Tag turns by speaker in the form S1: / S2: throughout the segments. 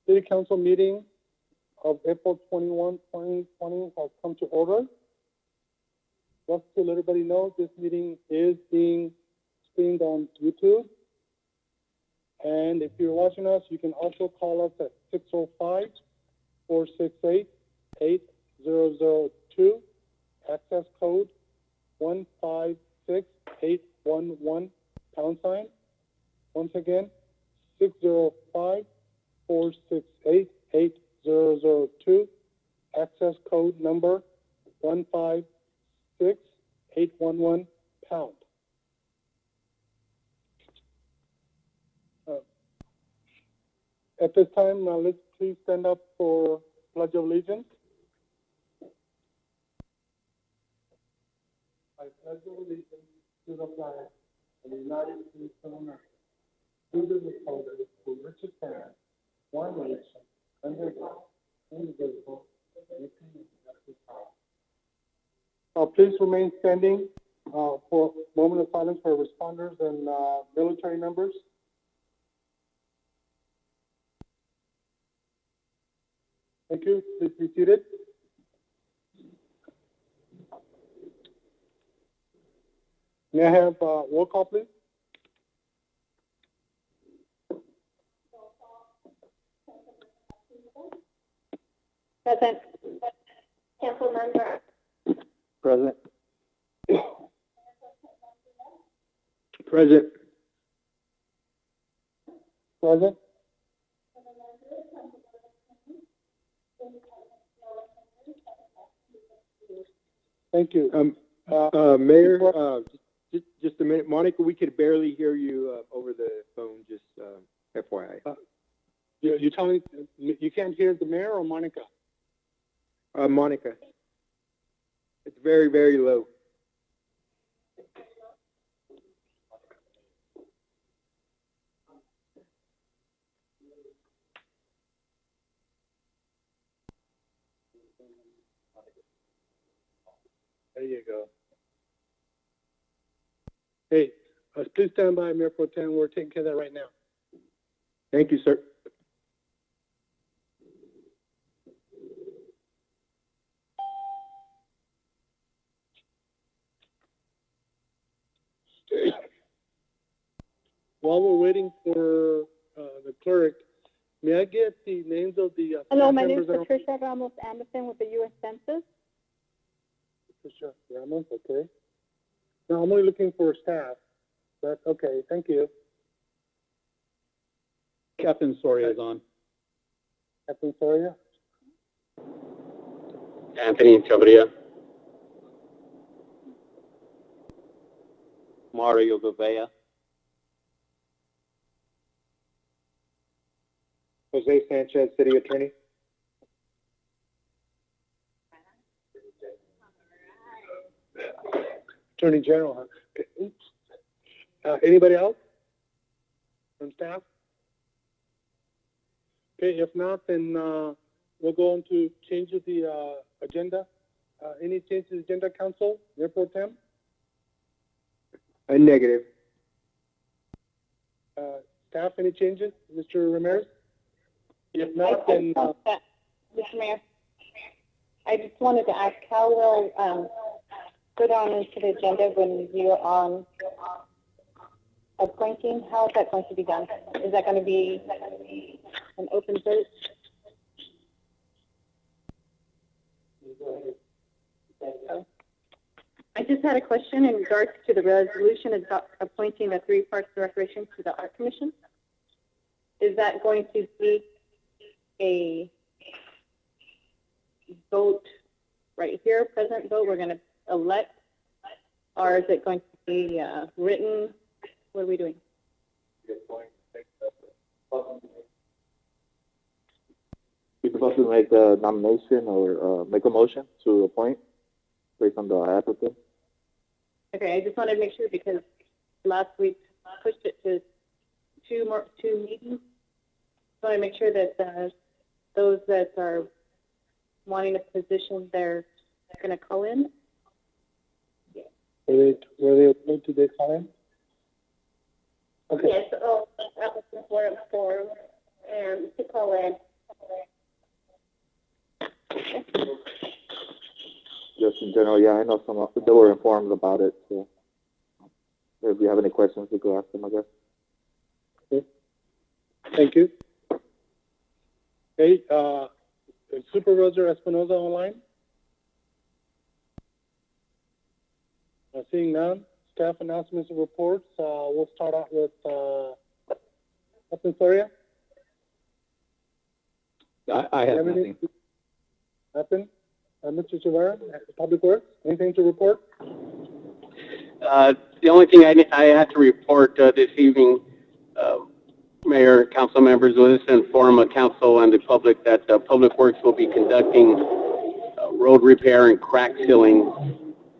S1: City Council meeting of April 21, 2020 has come to order. Just to let everybody know, this meeting is being streamed on YouTube. And if you're watching us, you can also call us at 605-468-8002, access code 156811 #. Once again, 605-468-8002, access code number 156811 #. At this time, let's please stand up for Pledge of Allegiance. I pledge allegiance to the flag of the United States of America, to the republic for which it stands, one nation, under God, indivisible, with justice for all. Please remain standing for a moment of silence for responders and military members. Thank you. Please be seated. May I have roll call, please?
S2: Present. Councilmember.
S1: Present. Present. Present. Thank you.
S3: Mayor, just a minute. Monica, we could barely hear you over the phone, just FYI.
S1: You tell me you can't hear the mayor or Monica?
S3: Monica. It's very, very low.
S1: There you go. Hey, please stand by, Mayor Pro Tem. We're taking care of that right now.
S3: Thank you, sir.
S1: While we're waiting for the clerk, may I get the names of the
S2: Hello, my name is Patricia Ramos Anderson with the U.S. Census.
S1: Patricia Ramos, okay. No, I'm only looking for staff, but okay, thank you.
S4: Captain Soria is on.
S1: Captain Soria?
S4: Anthony Chavria. Mario Gouveia.
S3: Jose Sanchez, City Attorney.
S1: Attorney General. Anybody else from staff? Okay, if not, then we'll go on to change the agenda. Any changes to the agenda, Council? Mayor Pro Tem?
S3: Negative.
S1: Staff, any changes? Mr. Ramirez? If not, then...
S2: Mr. Mayor, I just wanted to ask how will put on into the agenda when you're on appointing, how is that going to be done? Is that going to be an open vote? I just had a question in regards to the resolution about appointing the 3 Parks and Recreation to the Art Commission. Is that going to be a vote right here, present vote? We're going to elect, or is it going to be written? What are we doing?
S5: You're supposed to make a nomination or make a motion to appoint based on the applicant.
S2: Okay, I just wanted to make sure because last week pushed it to two meetings. So I make sure that those that are wanting a position, they're going to call in.
S1: Were they appointed to this time? Okay.
S2: Yes, applicants were informed and to call in.
S5: Just in general, yeah, I know some of they were informed about it. So if you have any questions, you can ask them, I guess.
S1: Okay. Thank you. Okay, is Supervisor Espinoza online? Seeing none, staff announcements and reports. We'll start out with Captain Soria.
S4: I have nothing.
S1: Nothing. Mr. Rivera, Public Works, anything to report?
S4: The only thing I have to report this evening, Mayor, council members, was to inform the council and the public that Public Works will be conducting road repair and crack sealing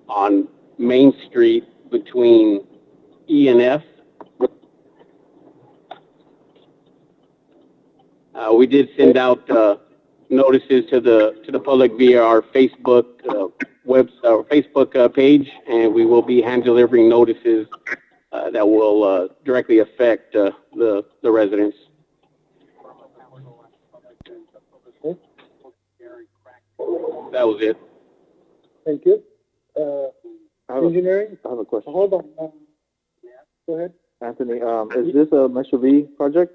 S4: on Main Street between E and F. We did send out notices to the public via our Facebook Facebook page, and we will be hand delivering notices that will directly affect the residents.
S1: Okay.
S4: That was it.
S1: Thank you. Engineering?
S5: I have a question.
S1: Hold on. Go ahead.
S5: Anthony, is this a Measure V project?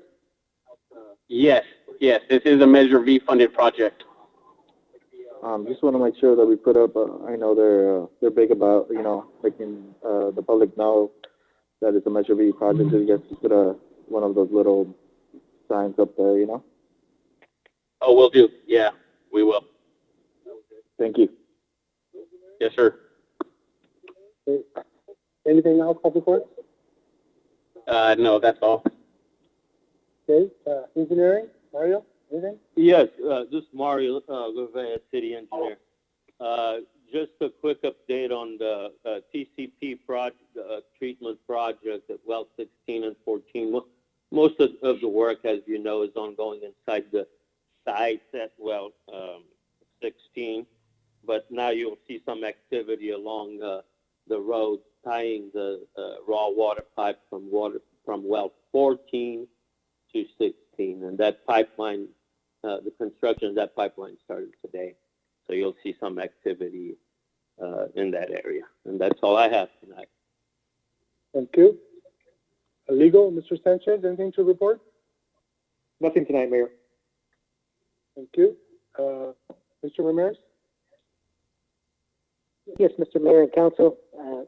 S4: Yes, this is a Measure V funded project.
S5: Just want to make sure that we put up. I know they're big about making the public know that it's a Measure V project. You guys put one of those little signs up there,
S4: Oh, we'll do. Yeah, we will.
S5: Thank you.
S4: Yes, sir.
S1: Okay. Anything else, Public Works?
S4: No, that's all.
S1: Okay. Engineering? Mario? Anything?
S6: Yes, this is Mario Gouveia, City Engineer. Just a quick update on the TCP treatment project at well 16 and 14. Most of the work, as you know, is ongoing inside the site at well 16, but now you'll see some activity along the road tying the raw water pipe from well 14 to 16, and that pipeline, the construction of that pipeline started today. So you'll see some activity in that area. And that's all I have tonight.
S1: Thank you. Legal, Mr. Sanchez, anything to report?
S3: Nothing tonight, Mayor.
S1: Thank you. Mr. Ramirez?
S7: Yes, Mr. Mayor and Council,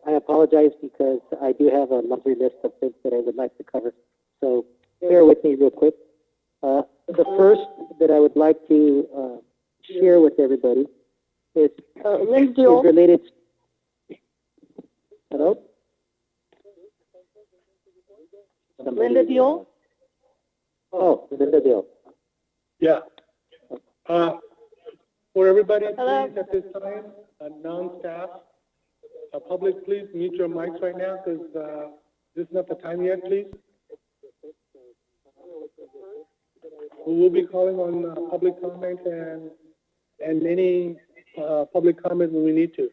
S7: I apologize because I do have a laundry list of things that I would like to cover. So bear with me real quick. The first that I would like to share with everybody is related. Hello?
S2: Linda Diol?
S7: Oh, Linda Diol.
S1: Yeah. For everybody,
S2: Hello?
S1: please, at this time, non-staff, public, please mute your mics right now because this is not the time yet, please. We will be calling on public comment and any public comment when we need to.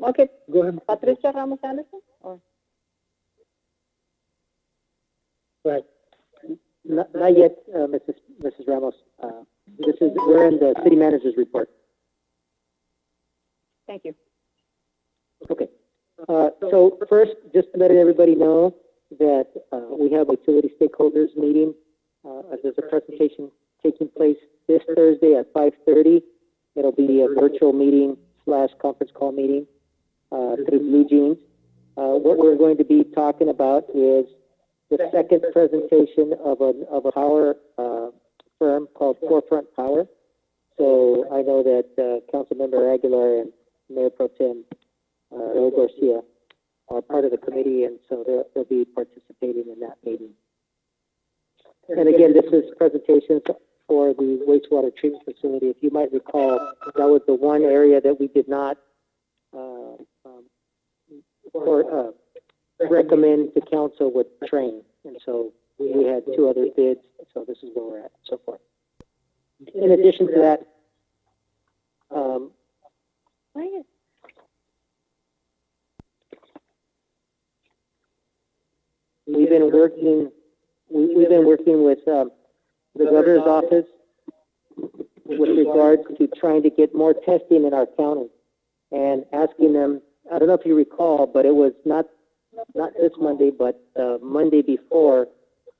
S2: Okay.
S1: Go ahead.
S2: Patricia Ramos Anderson? Or?
S1: Go ahead.
S7: Not yet, Mrs. Ramos. We're in the city manager's report.
S2: Thank you.
S7: Okay. So first, just to let everybody know that we have a utility stakeholders meeting. There's a presentation taking place this Thursday at 5:30. It'll be a virtual meeting / conference call meeting through Blue Jeans. What we're going to be talking about is the second presentation of a power firm called Forefront Power. So I know that Councilmember Aguilar and Mayor Pro Tem Raul Garcia are part of the committee, and so they'll be participating in that meeting. And again, this is presentations for the wastewater treatment facility. If you might recall, that was the one area that we did not recommend to council would train. And so we had 2 other bids, so this is where we're at so far. In addition to that, we've been working with the governor's office with regards to trying to get more testing in our county and asking them. I don't know if you recall, but it was not this Monday, but Monday before,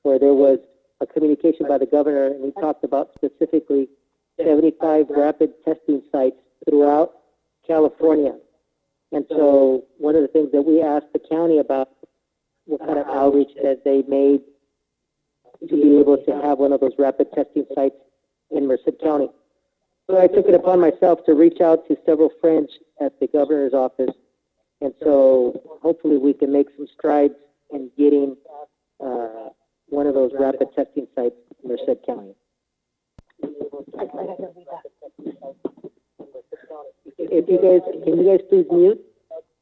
S7: where there was a communication by the governor, and he talked about specifically 75 rapid testing sites throughout California. And so one of the things that we asked the county about, what kind of outreach that they made to be able to have one of those rapid testing sites in Merced County. So I took it upon myself to reach out to several friends at the governor's office. And so hopefully we can make some strides in getting one of those rapid testing sites in Merced County. If you guys, can you guys please mute?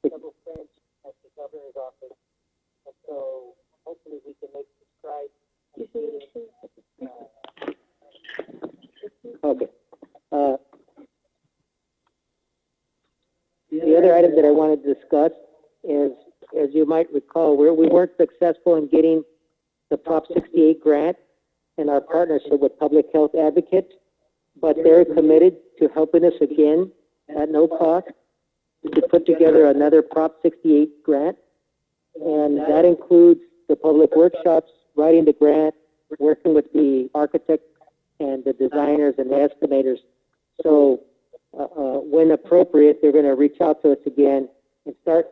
S7: Several friends at the governor's office. And so hopefully we can make some strides. Okay. The other item that I wanted to discuss is, as you might recall, we weren't successful in getting the Prop 68 grant in our partnership with Public Health Advocates, but they're committed to helping us again at no cost to put together another Prop 68 grant, and that includes the public workshops, writing the grant, working with the architect and the designers and the estimators. So when appropriate, they're going to reach out to us again and start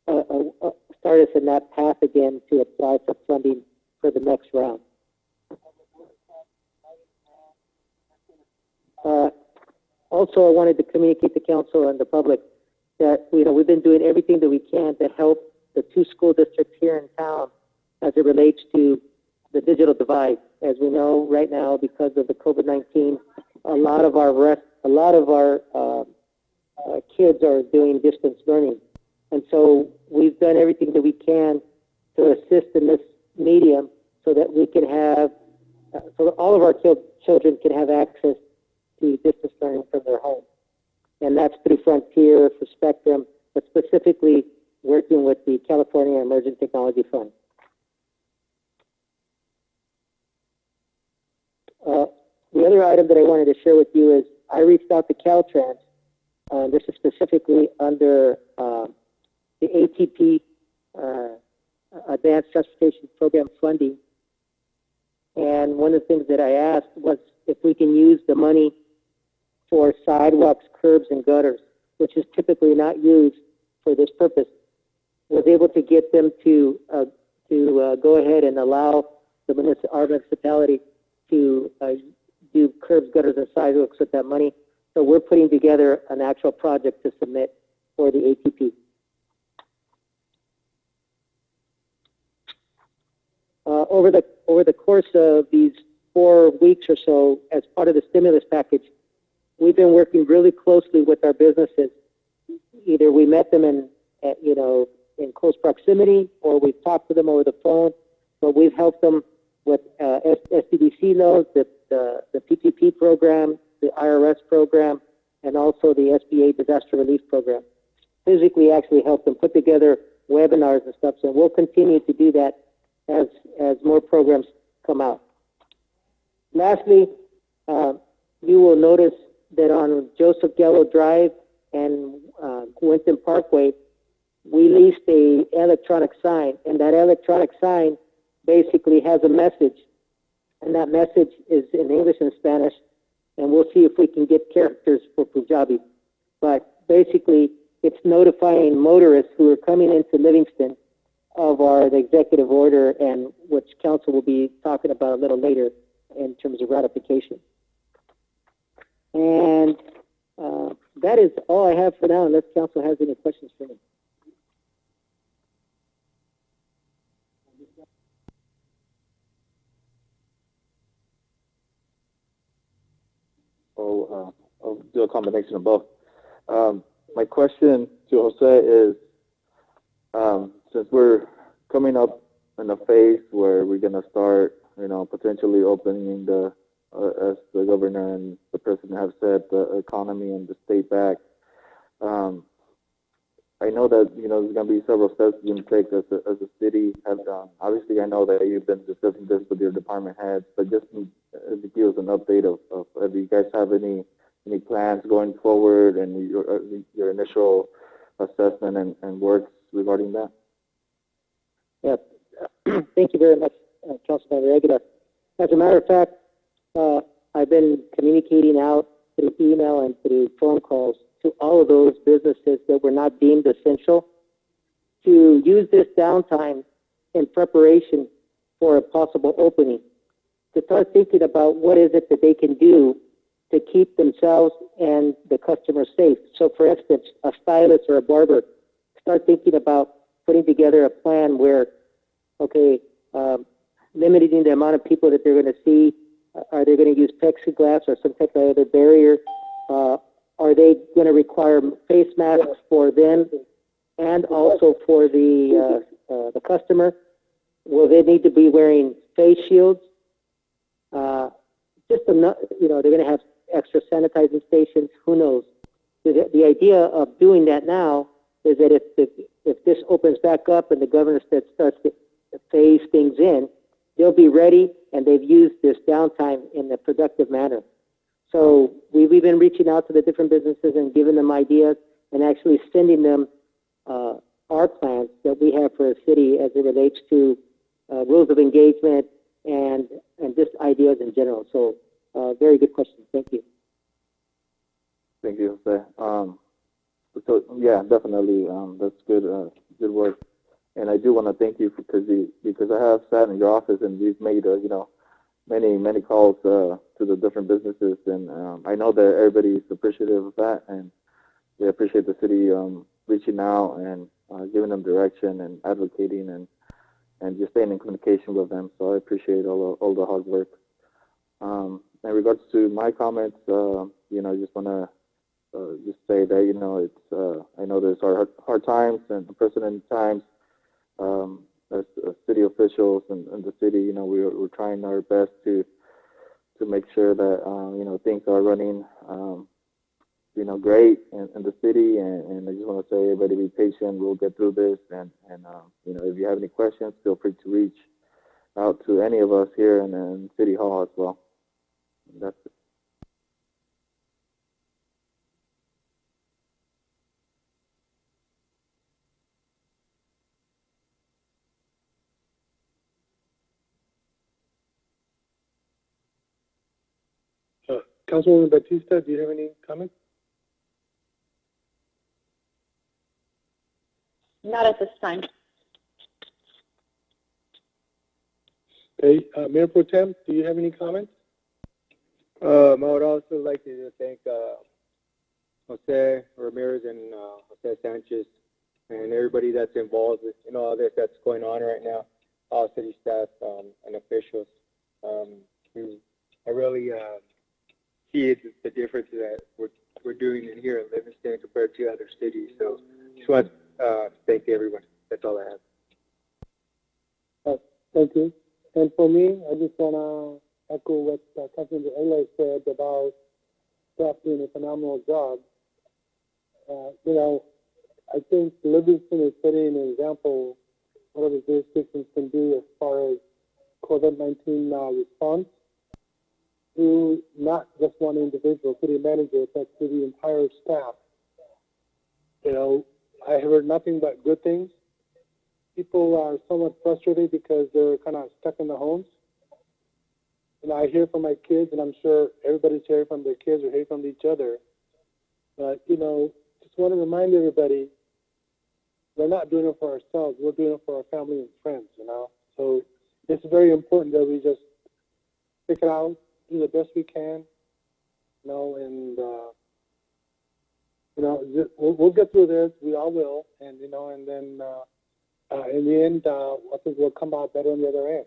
S7: us in that path again to apply for funding for the next round. Also, I wanted to communicate to council and the public that we've been doing everything that we can to help the 2 school districts here in town as it relates to the digital divide. As we know right now, because of the COVID-19, a lot of our kids are doing distance learning, and so we've done everything that we can to assist in this medium so that we can have, so that all of our children can have access to distance learning from their home, and that's through Frontier, for Spectrum, but specifically working with the California Emerging Technology Fund. The other item that I wanted to share with you is I reached out to Caltrans. This is specifically under the ATP Advanced Transportation Program funding. And one of the things that I asked was if we can use the money for sidewalks, curbs, and gutters, which is typically not used for this purpose. Was able to get them to go ahead and allow our municipality to do curbs, gutters, and sidewalks with that money. So we're putting together an actual project to submit for the ATP. Over the course of these 4 weeks or so, as part of the stimulus package, we've been working really closely with our businesses. Either we met them in close proximity, or we've talked to them over the phone, but we've helped them with SDDC loans, the PPP program, the IRS program, and also the SBA disaster relief program. Physically actually help them put together webinars and stuff, so we'll continue to do that as more programs come out. Lastly, you will notice that on Joseph Gallo Drive and Winton Parkway, we leased a electronic sign, and that electronic sign basically has a message, and that message is in English and Spanish, and we'll see if we can get characters for Punjabi. But basically, it's notifying motorists who are coming into Livingston of the executive order, and which council will be talking about a little later in terms of ratification. And that is all I have for now, unless council has any questions for me.
S5: I'll do a combination of both. My question to Jose is, since we're coming up in a phase where we're going to start, potentially opening as the governor and the president have said, the economy and the state back. I know that, there's going to be several steps you can take as a city have done. Obviously, I know that you've been discussing this with your department heads, but just to give us an update of if you guys have any plans going forward and your initial assessment and works regarding that.
S7: Yeah. Thank you very much, Councilmember Aguilar. As a matter of fact, I've been communicating out through email and through phone calls to all of those businesses that were not deemed essential to use this downtime in preparation for a possible opening, to start thinking about what is it that they can do to keep themselves and the customer safe. So, for instance, a stylist or a barber, start thinking about putting together a plan where, okay, limiting the amount of people that they're going to see. Are they going to use plexiglass or some type of other barrier? Are they going to require face masks for them and also for the customer? Will they need to be wearing face shields? They're going to have extra sanitizing stations. Who knows? The idea of doing that now is that if this opens back up and the governor starts to phase things in, they'll be ready and they've used this downtime in a productive manner. So we've been reaching out to the different businesses and giving them ideas and actually sending them our plans that we have for a city as it relates to rules of engagement and just ideas in general. So very good question. Thank you.
S5: Thank you, Jose. So yeah, definitely, that's good. Good work. And I do want to thank you because I have sat in your office and we've made many calls to the different businesses, and I know that everybody's appreciative of that, and they appreciate the city reaching out and giving them direction and advocating and just staying in communication with them. So I appreciate all the hard work. In regards to my comments, I just want to just say that it's I know there's hard times and unprecedented times. As city officials and the city, we're trying our best to make sure that things are running great in the city, and I just want to say everybody be patient. We'll get through this, and if you have any questions, feel free to reach out to any of us here in City Hall as well. And that's it.
S1: Councilwoman Batista, do you have any comments?
S2: Not at this time.
S1: Okay, Mayor Pro Tem, do you have any comments?
S3: I would also like to thank Jose Ramirez and Jose Sanchez and everybody that's involved with all this that's going on right now, all city staff and officials. I really see the difference that we're doing in here in Livingston compared to other cities. So just want to thank everyone. That's all I have.
S1: Thank you. And for me, I just want to echo what Councilman Ayla said about staff doing a phenomenal job. I think Livingston is setting an example what other jurisdictions can do as far as COVID-19 response through not just one individual, city manager, but to the entire staff. I have heard nothing but good things. People are somewhat frustrated because they're kind of stuck in their homes. I hear from my kids, and I'm sure everybody's hearing from their kids or hearing from each other. But, just want to remind everybody, we're not doing it for ourselves. We're doing it for our family and friends, So it's very important that we just stick it out, do the best we can, and we'll get through this. We all will, and and then in the end, I think we'll come out better on the other end.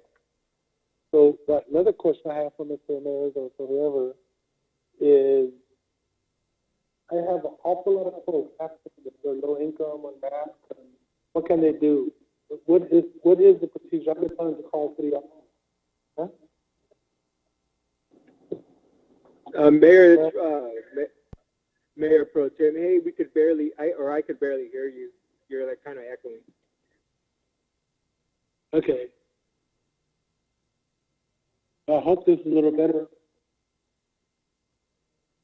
S1: So, but another question I have for Mr. Ramirez or for whoever is, I have an awful lot of folks asking if they're low income on masks, and what can they do? What is the procedure? I've been trying to call city office. Huh?
S3: Mayor Pro Tem, hey, I could barely hear you. You're like kind of echoing.
S1: Okay. I hope this is a little better.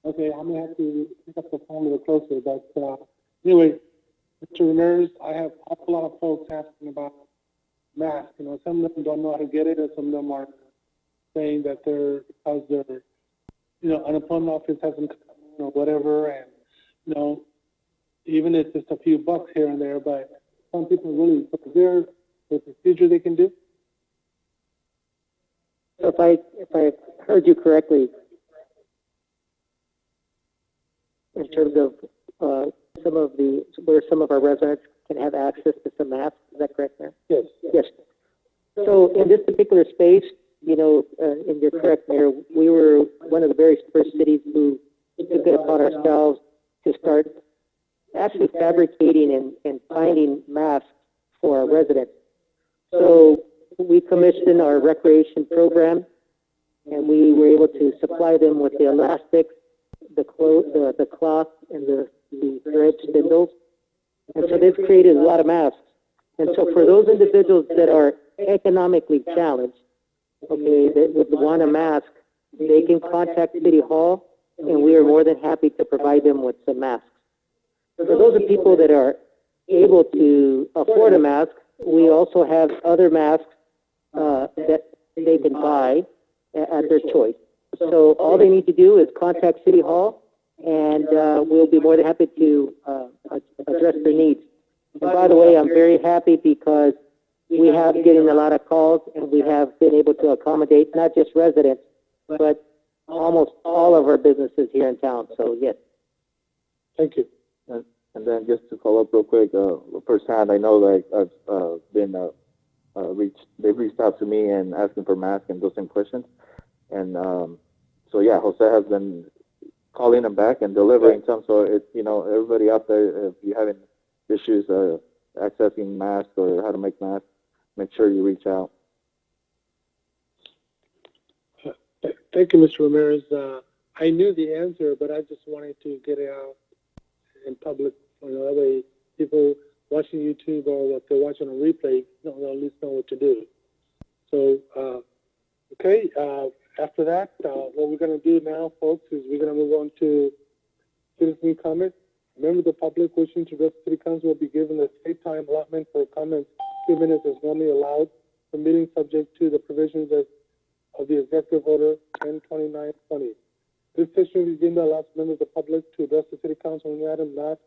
S1: Okay, I'm gonna have to pick up the phone a little closer, but anyway, Mr. Ramirez, I have an awful lot of folks asking about masks. Some of them don't know how to get it, and some of them are saying that because their unemployment office hasn't come or whatever, and even if it's just a few bucks here and there, but some people really, is there a procedure they can do?
S7: So if I heard you correctly, in terms of where some of our residents can have access to some masks, is that correct, Mayor?
S1: Yes.
S7: Yes. So in this particular space, and you're correct, Mayor, we were one of the very first cities who took it upon ourselves to start actually fabricating and finding masks for our residents. So we commissioned our recreation program, and we were able to supply them with the elastics, the cloth, and the thread spindles. And so they've created a lot of masks. And so for those individuals that are economically challenged, okay, that would want a mask, they can contact City Hall, and we are more than happy to provide them with some masks. For those of people that are able to afford a mask, we also have other masks that they can buy at their choice. So all they need to do is contact City Hall, and we'll be more than happy to address their needs. And by the way, I'm very happy because we have getting a lot of calls, and we have been able to accommodate not just residents, but almost all of our businesses here in town. So yes.
S1: Thank you.
S5: And then just to follow up real quick, firsthand, I know I've been they've reached out to me and asking for masks and those same questions, and so yeah, Jose has been calling them back and delivering some. So it's everybody out there, if you having issues accessing masks or how to make masks, make sure you reach out.
S1: Thank you, Mr. Ramirez. I knew the answer, but I just wanted to get it out in public. That way people watching YouTube or if they're watching a replay, they'll at least know what to do. So, okay, after that, what we're going to do now, folks, is we're going to move on to citizen comments. Members of the public wishing to address the City Council will be given a state time allotment for comments, 2 minutes as normally allowed. The meeting subject to the provisions of the Executive Order 1029/20. This session of the agenda allows members of the public to address the City Council on the item not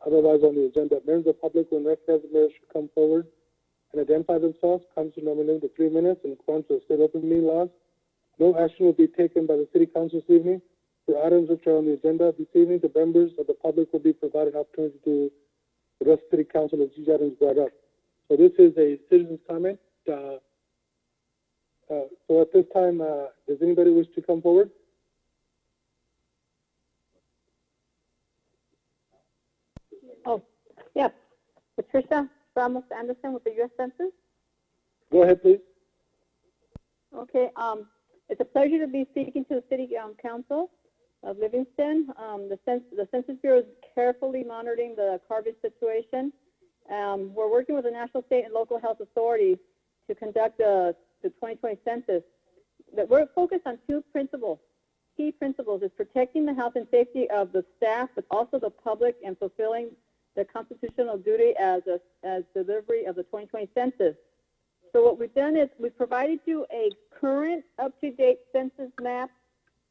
S1: otherwise on the agenda. Members of the public, when recognized, the mayor should come forward and identify themselves. Council nominated to 3 minutes in accordance with state open meeting laws. No action will be taken by the City Council this evening. For items which are on the agenda this evening, the members of the public will be provided an opportunity to address the City Council as these items brought up. So this is a citizen's comment. So at this time, does anybody wish to come forward?
S2: Oh, yeah. Patricia Ramos Anderson with the U.S. Census.
S1: Go ahead, please.
S2: Okay. It's a pleasure to be speaking to the City Council of Livingston. The Census Bureau is carefully monitoring the COVID situation. We're working with the national, state, and local health authorities to conduct the 2020 census. That we're focused on two key principles: is protecting the health and safety of the staff, but also the public, and fulfilling the constitutional duty as delivery of the 2020 census. So what we've done is we've provided you a current, up-to-date census map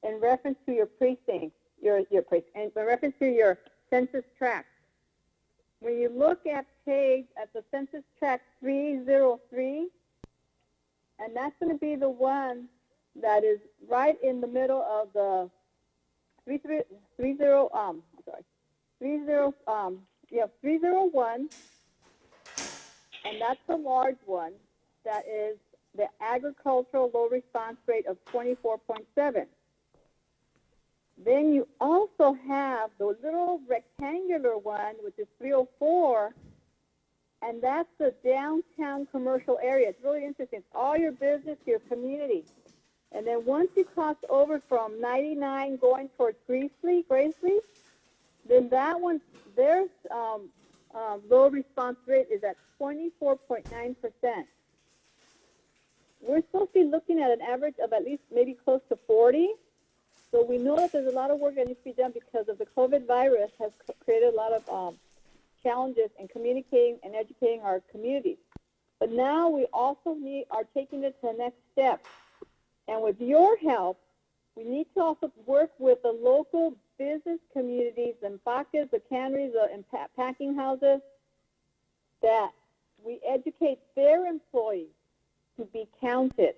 S2: in reference to your precinct, and in reference to your census tract. When you look at the census tract 303, and that's going to be the one that is right in the middle of the 301, and that's the large one. That is the agricultural low response rate of 24.7. Then you also have the little rectangular one, which is 304, and that's the downtown commercial area. It's really interesting. It's all your business, your community. And then once you cross over from 99 going towards Gracely, then that one, their low response rate is at 24.9%. We're supposed to be looking at an average of at least maybe close to 40. So we know that there's a lot of work that needs to be done because of the COVID virus has created a lot of challenges in communicating and educating our communities. But now we also are taking it to the next step. And with your help, we need to also work with the local business communities, the empaques, the canneries, the packing houses, that we educate their employees to be counted.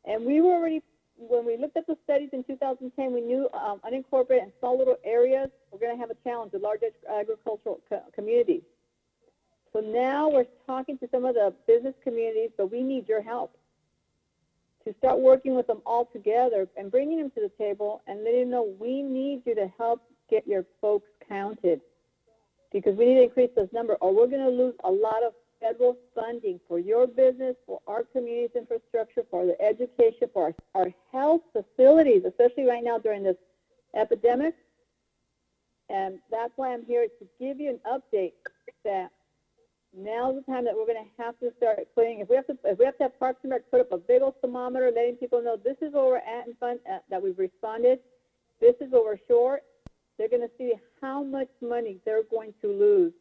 S2: And we were already, when we looked at the studies in 2010, we knew unincorporated and small little areas were going to have a challenge with large agricultural communities. So now we're talking to some of the business communities, but we need your help to start working with them all together and bringing them to the table and letting them know we need you to help get your folks counted, because we need to increase those numbers or we're going to lose a lot of federal funding for your business, for our community's infrastructure, for the education, for our health facilities, especially right now during this epidemic. And that's why I'm here to give you an update that now's the time that we're going to have to start putting, if we have to have Parks and Rec put up a big old thermometer, letting people know this is where we're at in fund, that we've responded, this is where we're short, they're going to see how much money they're going to lose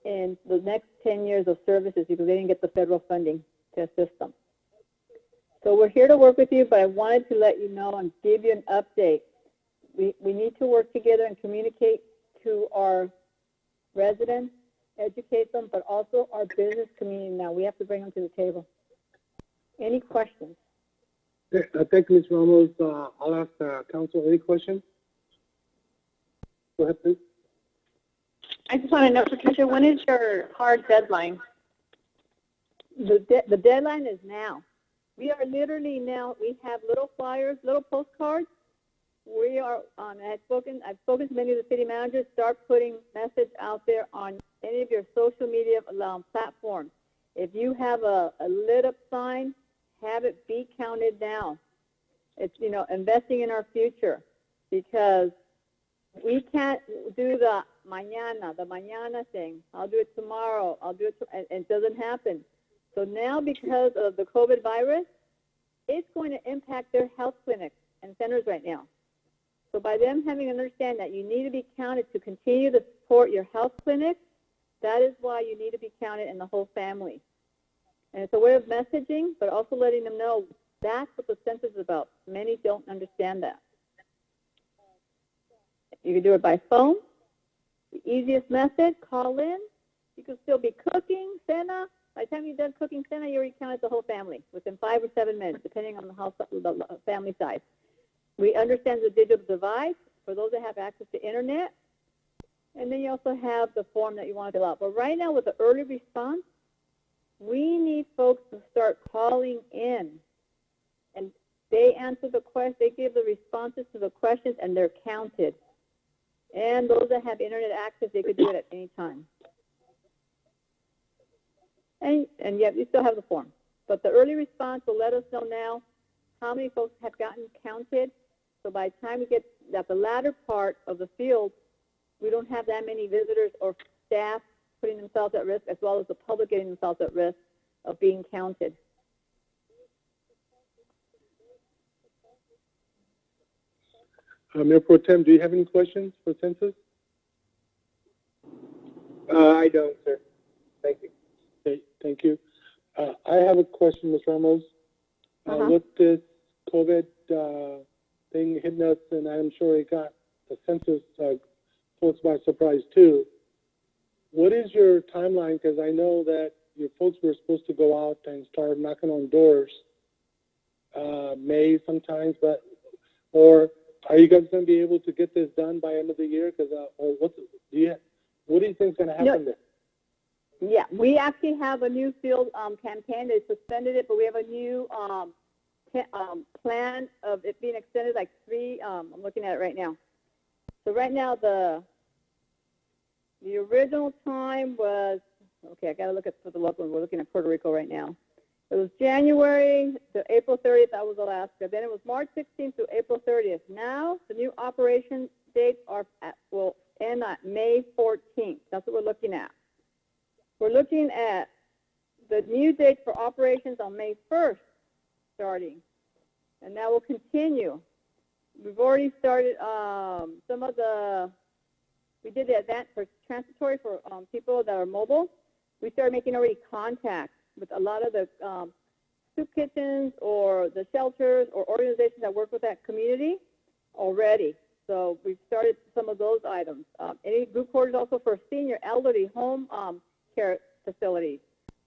S2: in the next 10 years of services because they didn't get the federal funding to assist them. So we're here to work with you, but I wanted to let you know and give you an update. We need to work together and communicate to our residents, educate them, but also our business community now. We have to bring them to the table. Any questions?
S1: Thank you, Ms. Ramos. I'll ask council any questions. Go ahead, please.
S2: I just want to know, Patricia, when is your hard deadline? The deadline is now. We are literally now, we have little flyers, little postcards. We are on, I've spoken to many of the city managers, start putting message out there on any of your social media platforms. If you have a lit up sign, have it be counted now. It's, investing in our future, because we can't do the mañana thing. I'll do it tomorrow. I'll do it, and it doesn't happen. So now, because of the COVID virus, it's going to impact their health clinics and centers right now. So by them having to understand that you need to be counted to continue to support your health clinic, that is why you need to be counted in the whole family. And it's a way of messaging, but also letting them know that's what the census is about. Many don't understand that. You can do it by phone, the easiest method, call in. You can still be cooking, cena. By the time you're done cooking cena, you already counted the whole family within 5 or 7 minutes, depending on the family size. We understand the digital divide for those that have access to internet. And then you also have the form that you want to fill out. But right now, with the early response, we need folks to start calling in. And they answer the question, they give the responses to the questions, and they're counted. And those that have internet access, they could do it at any time. And yet, you still have the form. But the early response will let us know now how many folks have gotten counted. So by the time we get at the latter part of the field, we don't have that many visitors or staff putting themselves at risk, as well as the public getting themselves at risk of being counted.
S1: Mayor Pro Tem, do you have any questions for census?
S3: I don't, sir. Thank you.
S1: Okay, thank you. I have a question, Ms. Ramos. With this COVID thing hitting us, and I'm sure it got the census folks by surprise too. What is your timeline? Because I know that your folks were supposed to go out and start knocking on doors May sometimes, or Are you guys going to be able to get this done by end of the year? Because or what do you think is going to happen there?
S2: Yeah, we actually have a new field campaign. They suspended it, but we have a new plan of it being extended like three. I'm looking at it right now. So right now the original time was, okay, I got to look at for the local one. We're looking at Puerto Rico right now. It was January to April 30th. That was Alaska. Then it was March 16th to April 30th. Now the new operation dates will end at May 14th. That's what we're looking at. We're looking at the new date for operations on May 1st starting, and that will continue. We've already started some of the, we did the event for transitory for people that are mobile. We started making already contact with a lot of the soup kitchens or the shelters or organizations that work with that community already. So we've started some of those items. Any group quarters also for senior elderly home care facilities.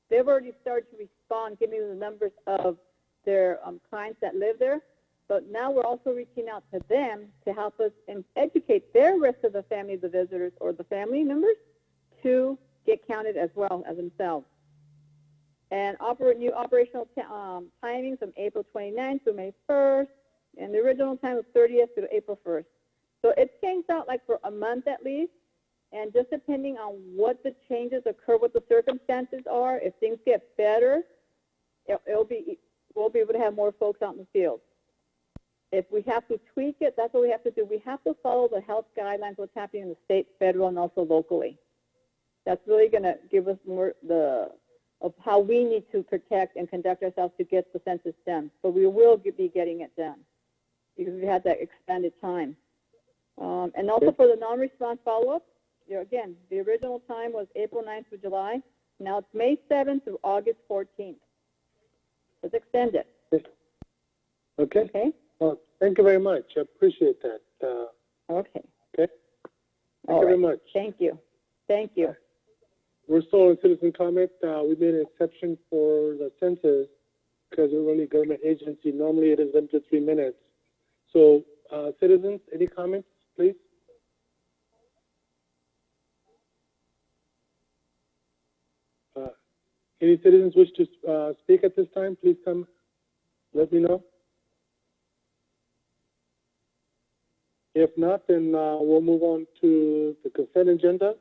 S2: They've already started to respond, giving me the numbers of their clients that live there. But now we're also reaching out to them to help us and educate their rest of the family, the visitors or the family members, to get counted as well as themselves. And new operational timings from April 29th to May 1st, and the original time was 30th to April 1st. So it's changed out like for a month at least, and just depending on what the changes occur, what the circumstances are, if things get better, we'll be able to have more folks out in the field. If we have to tweak it, that's what we have to do. We have to follow the health guidelines, what's happening in the state, federal, and also locally. That's really going to give us more of how we need to protect and conduct ourselves to get the census done. But we will be getting it done because we had that expanded time. And also for the non-response follow-up, again, the original time was April 9th through July. Now it's May 7th through August 14th. It's extended.
S1: Okay.
S2: Okay.
S1: Well, thank you very much. I appreciate that.
S2: Okay.
S1: Okay. Thank you very much.
S2: Thank you. Thank you.
S1: We're still on citizen comment. We made an exception for the census because we're only a government agency. Normally it is limited to 3 minutes. So, citizens, any comments, please? Any citizens wish to speak at this time? Please come. Let me know. If not, then we'll move on to the consent agenda.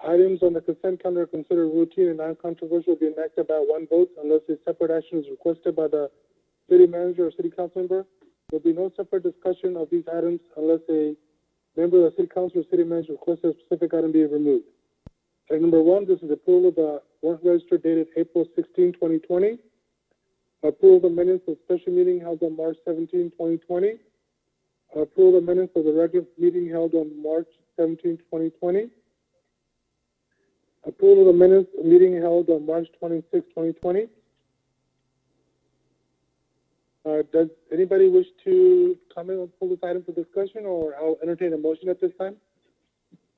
S1: Items on the consent calendar are considered routine and non-controversial, be enacted by one vote unless a separate action is requested by the city manager or city council member. There will be no separate discussion of these items unless a member of the city council or city manager requests a specific item be removed. Item number one, this is approval of the warrant register dated April 16, 2020. Approval of the minutes of special meeting held on March 17, 2020. Approval of the minutes of the regular meeting held on March 17, 2020. Approval of the minutes of meeting held on March 26, 2020. Does anybody wish to comment on pull this item for discussion, or I'll entertain a motion at this time?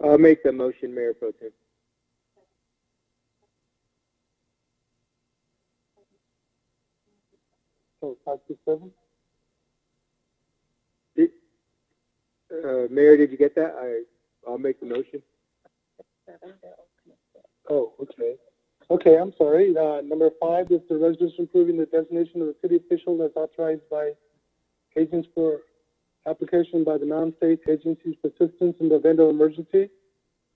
S3: I'll make the motion, Mayor Pro Tem.
S1: So 5 to 7.
S3: Mayor, did you get that? I'll make the motion.
S1: Oh, okay. Okay, I'm sorry. Number 5 is the resolution approving the designation of the city official as authorized by agents for application by the non-state agencies for assistance in the event of emergency.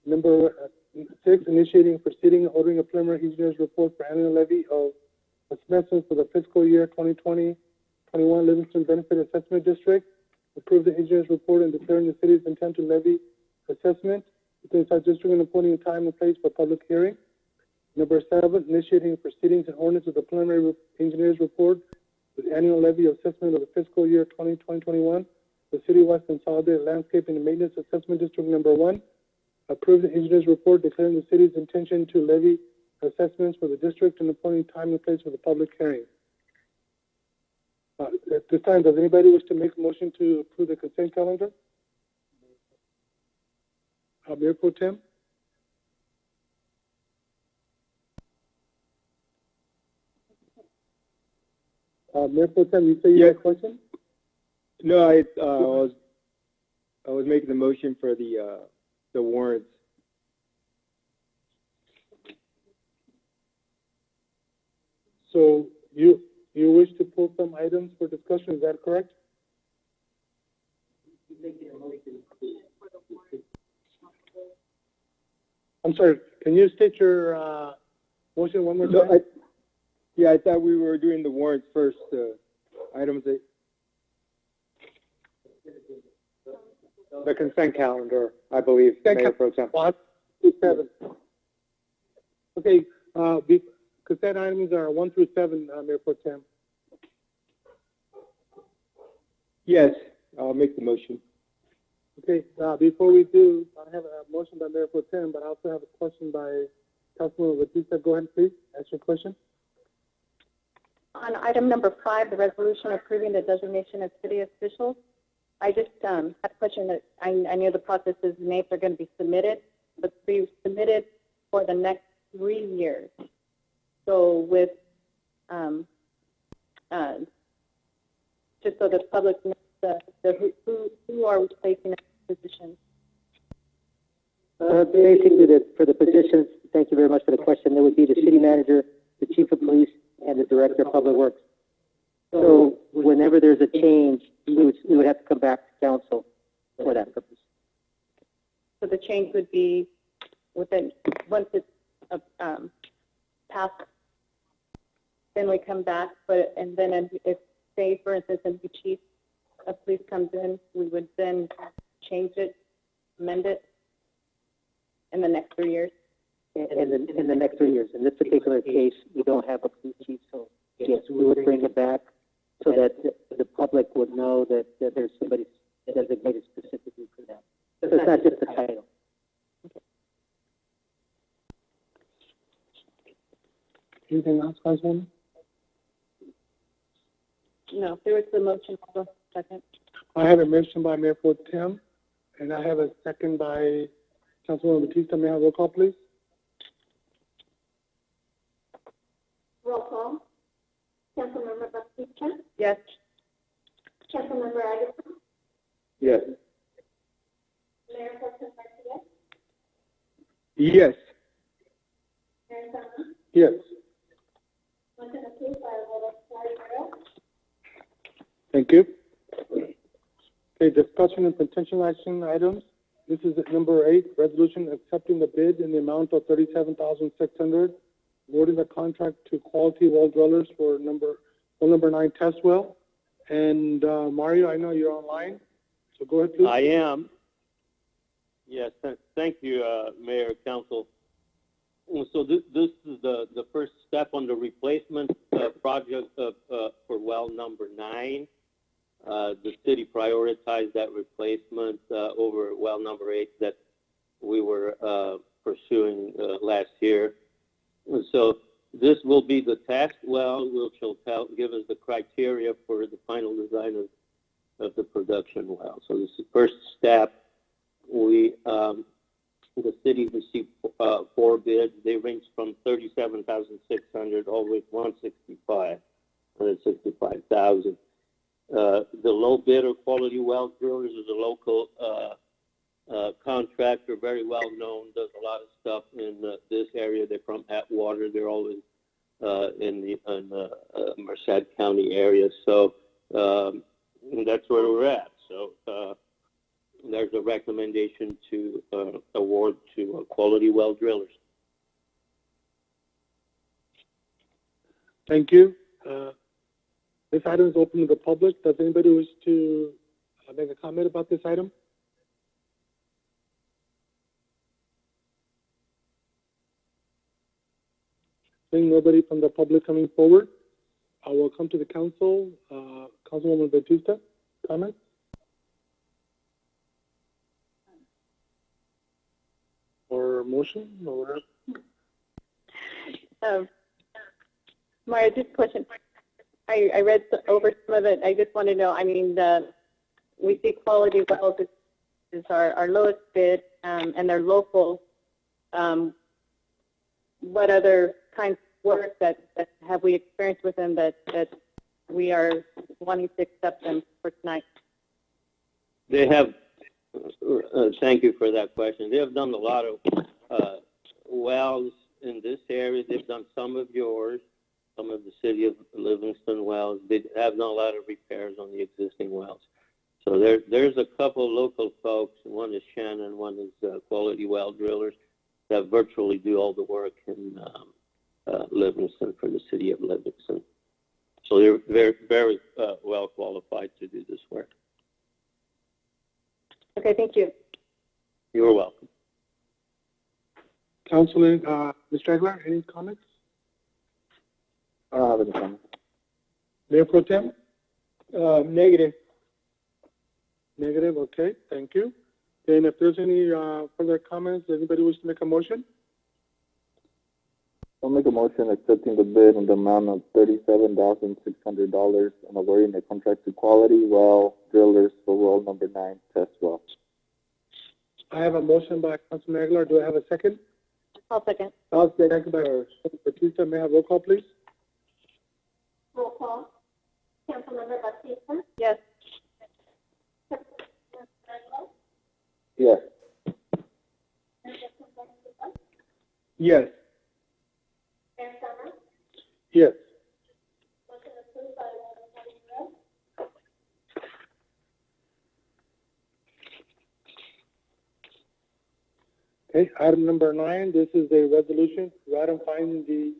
S1: Number 6, initiating proceeding and ordering a preliminary engineer's report for annual levy of assessments for the fiscal year 2020-21 Livingston Benefit Assessment District. Approve the engineer's report and declaring the city's intent to levy assessment within such district and appointing a time and place for public hearing. Number 7, initiating proceedings and ordinance of the preliminary engineer's report with annual levy of assessment of the fiscal year 2020-21, the Citywide Consolidated Landscaping and Maintenance Assessment District Number 1. Approve the engineer's report declaring the city's intention to levy assessments for the district and appointing time and place for the public hearing. At this time, does anybody wish to make a motion to approve the consent calendar? Mayor Pro Tem? Mayor Pro Tem, you say you had a question?
S3: No, I was making the motion for the warrants.
S1: So you wish to pull some items for discussion, is that correct? I'm sorry, can you state your motion one more time?
S3: No, I thought we were doing the warrants first, items that...
S5: The consent calendar, I believe, Mayor Pro Tem.
S1: 1 through 7. Okay, consent items are 1 through 7, Mayor Pro Tem.
S3: Yes, I'll make the motion.
S1: Okay, before we do, I have a motion by Mayor Pro Tem, but I also have a question by Councilwoman Batista. Go ahead, please, ask your question.
S2: On item number 5, the resolution approving the designation of city officials, I just had a question that I know the process is names are going to be submitted, but be submitted for the next 3 years. So with, just so the public knows who are replacing the position.
S7: Basically, for the positions, thank you very much for the question, there would be the city manager, the chief of police, and the director of public works. So whenever there's a change, we would have to come back to council for that purpose.
S2: So the change would be within, once it's passed, then we come back, and then if, say, for instance, a new chief of police comes in, we would then change it, amend it in the next 3 years.
S7: In the next 3 years. In this particular case, we don't have a police chief, so yes, we would bring it back so that the public would know that there's somebody designated specifically for that. So it's not just a title.
S1: Anything else, Councilwoman?
S2: No, there was the motion. Second.
S1: I have a motion by Mayor Pro Tem, and I have a second by Councilwoman Batista. May I have a roll call, please?
S8: Roll call. Councilmember Batista?
S2: Yes.
S8: Councilmember Aguilar?
S3: Yes.
S8: Mayor Pro Tem Garcia?
S3: Yes.
S8: Mayor Sama?
S1: Yes.
S8: Motion approved by a vote of 4-0.
S1: Thank you. Okay, discussion and potential action items. This is number 8, resolution accepting the bid in the amount of $37,600, awarding the contract to Quality Well Dwellers for number 9 test well. And Mario, I know you're online, so go ahead, please.
S6: I am. Yes, thank you, Mayor, Council. So this is the first step on the replacement project for well number 9. The city prioritized that replacement over well number 8 that we were pursuing last year. And so this will be the test well, which will give us the criteria for the final design of the production well. So this is the first step. The city received 4 bids. They ranged from $37,600 all the way to $165,000. The low bidder, Quality Well Drillers, is a local contractor, very well known, does a lot of stuff in this area. They're from Atwater. They're always in the Merced County area. So that's where we're at. So there's a recommendation to award to Quality Well Drillers.
S1: Thank you. This item is open to the public. Does anybody wish to make a comment about this item? Seeing nobody from the public coming forward, I will come to the council. Councilwoman Batista, comment? Or motion, or whatever?
S2: Mario, just a question. I read over some of it. I just want to know, I mean, we see Quality Wells is our lowest bid, and they're local. What other kinds of work that have we experienced with them that we are wanting to accept them for tonight?
S6: They have, thank you for that question. They have done a lot of wells in this area. They've done some of yours, some of the city of Livingston wells. They have done a lot of repairs on the existing wells. So there's a couple local folks. One is Shannon, one is Quality Well Drillers that virtually do all the work in Livingston for the city of Livingston. So they're very well qualified to do this work.
S2: Okay, thank you.
S6: You're welcome.
S1: Councilor, Mr. Aguilar, any comments?
S5: I don't have any comments.
S1: Mayor Pro Tem?
S3: Negative.
S1: Negative, okay, thank you. Then if there's any further comments, anybody wish to make a motion?
S5: I'll make a motion accepting the bid in the amount of $37,600 and awarding the contract to Quality Well Drillers for well number 9 test well.
S1: I have a motion by Councilman Aguilar. Do I have a second?
S2: I'll second.
S1: I'll second by Batista. May I have roll call, please?
S8: Roll call. Councilmember Batista.
S2: Yes.
S5: Yes.
S3: Yes.
S8: Mayor Summer.
S1: Yes.
S8: Motion approved by 11
S1: Okay, item number 9, this is a resolution ratifying the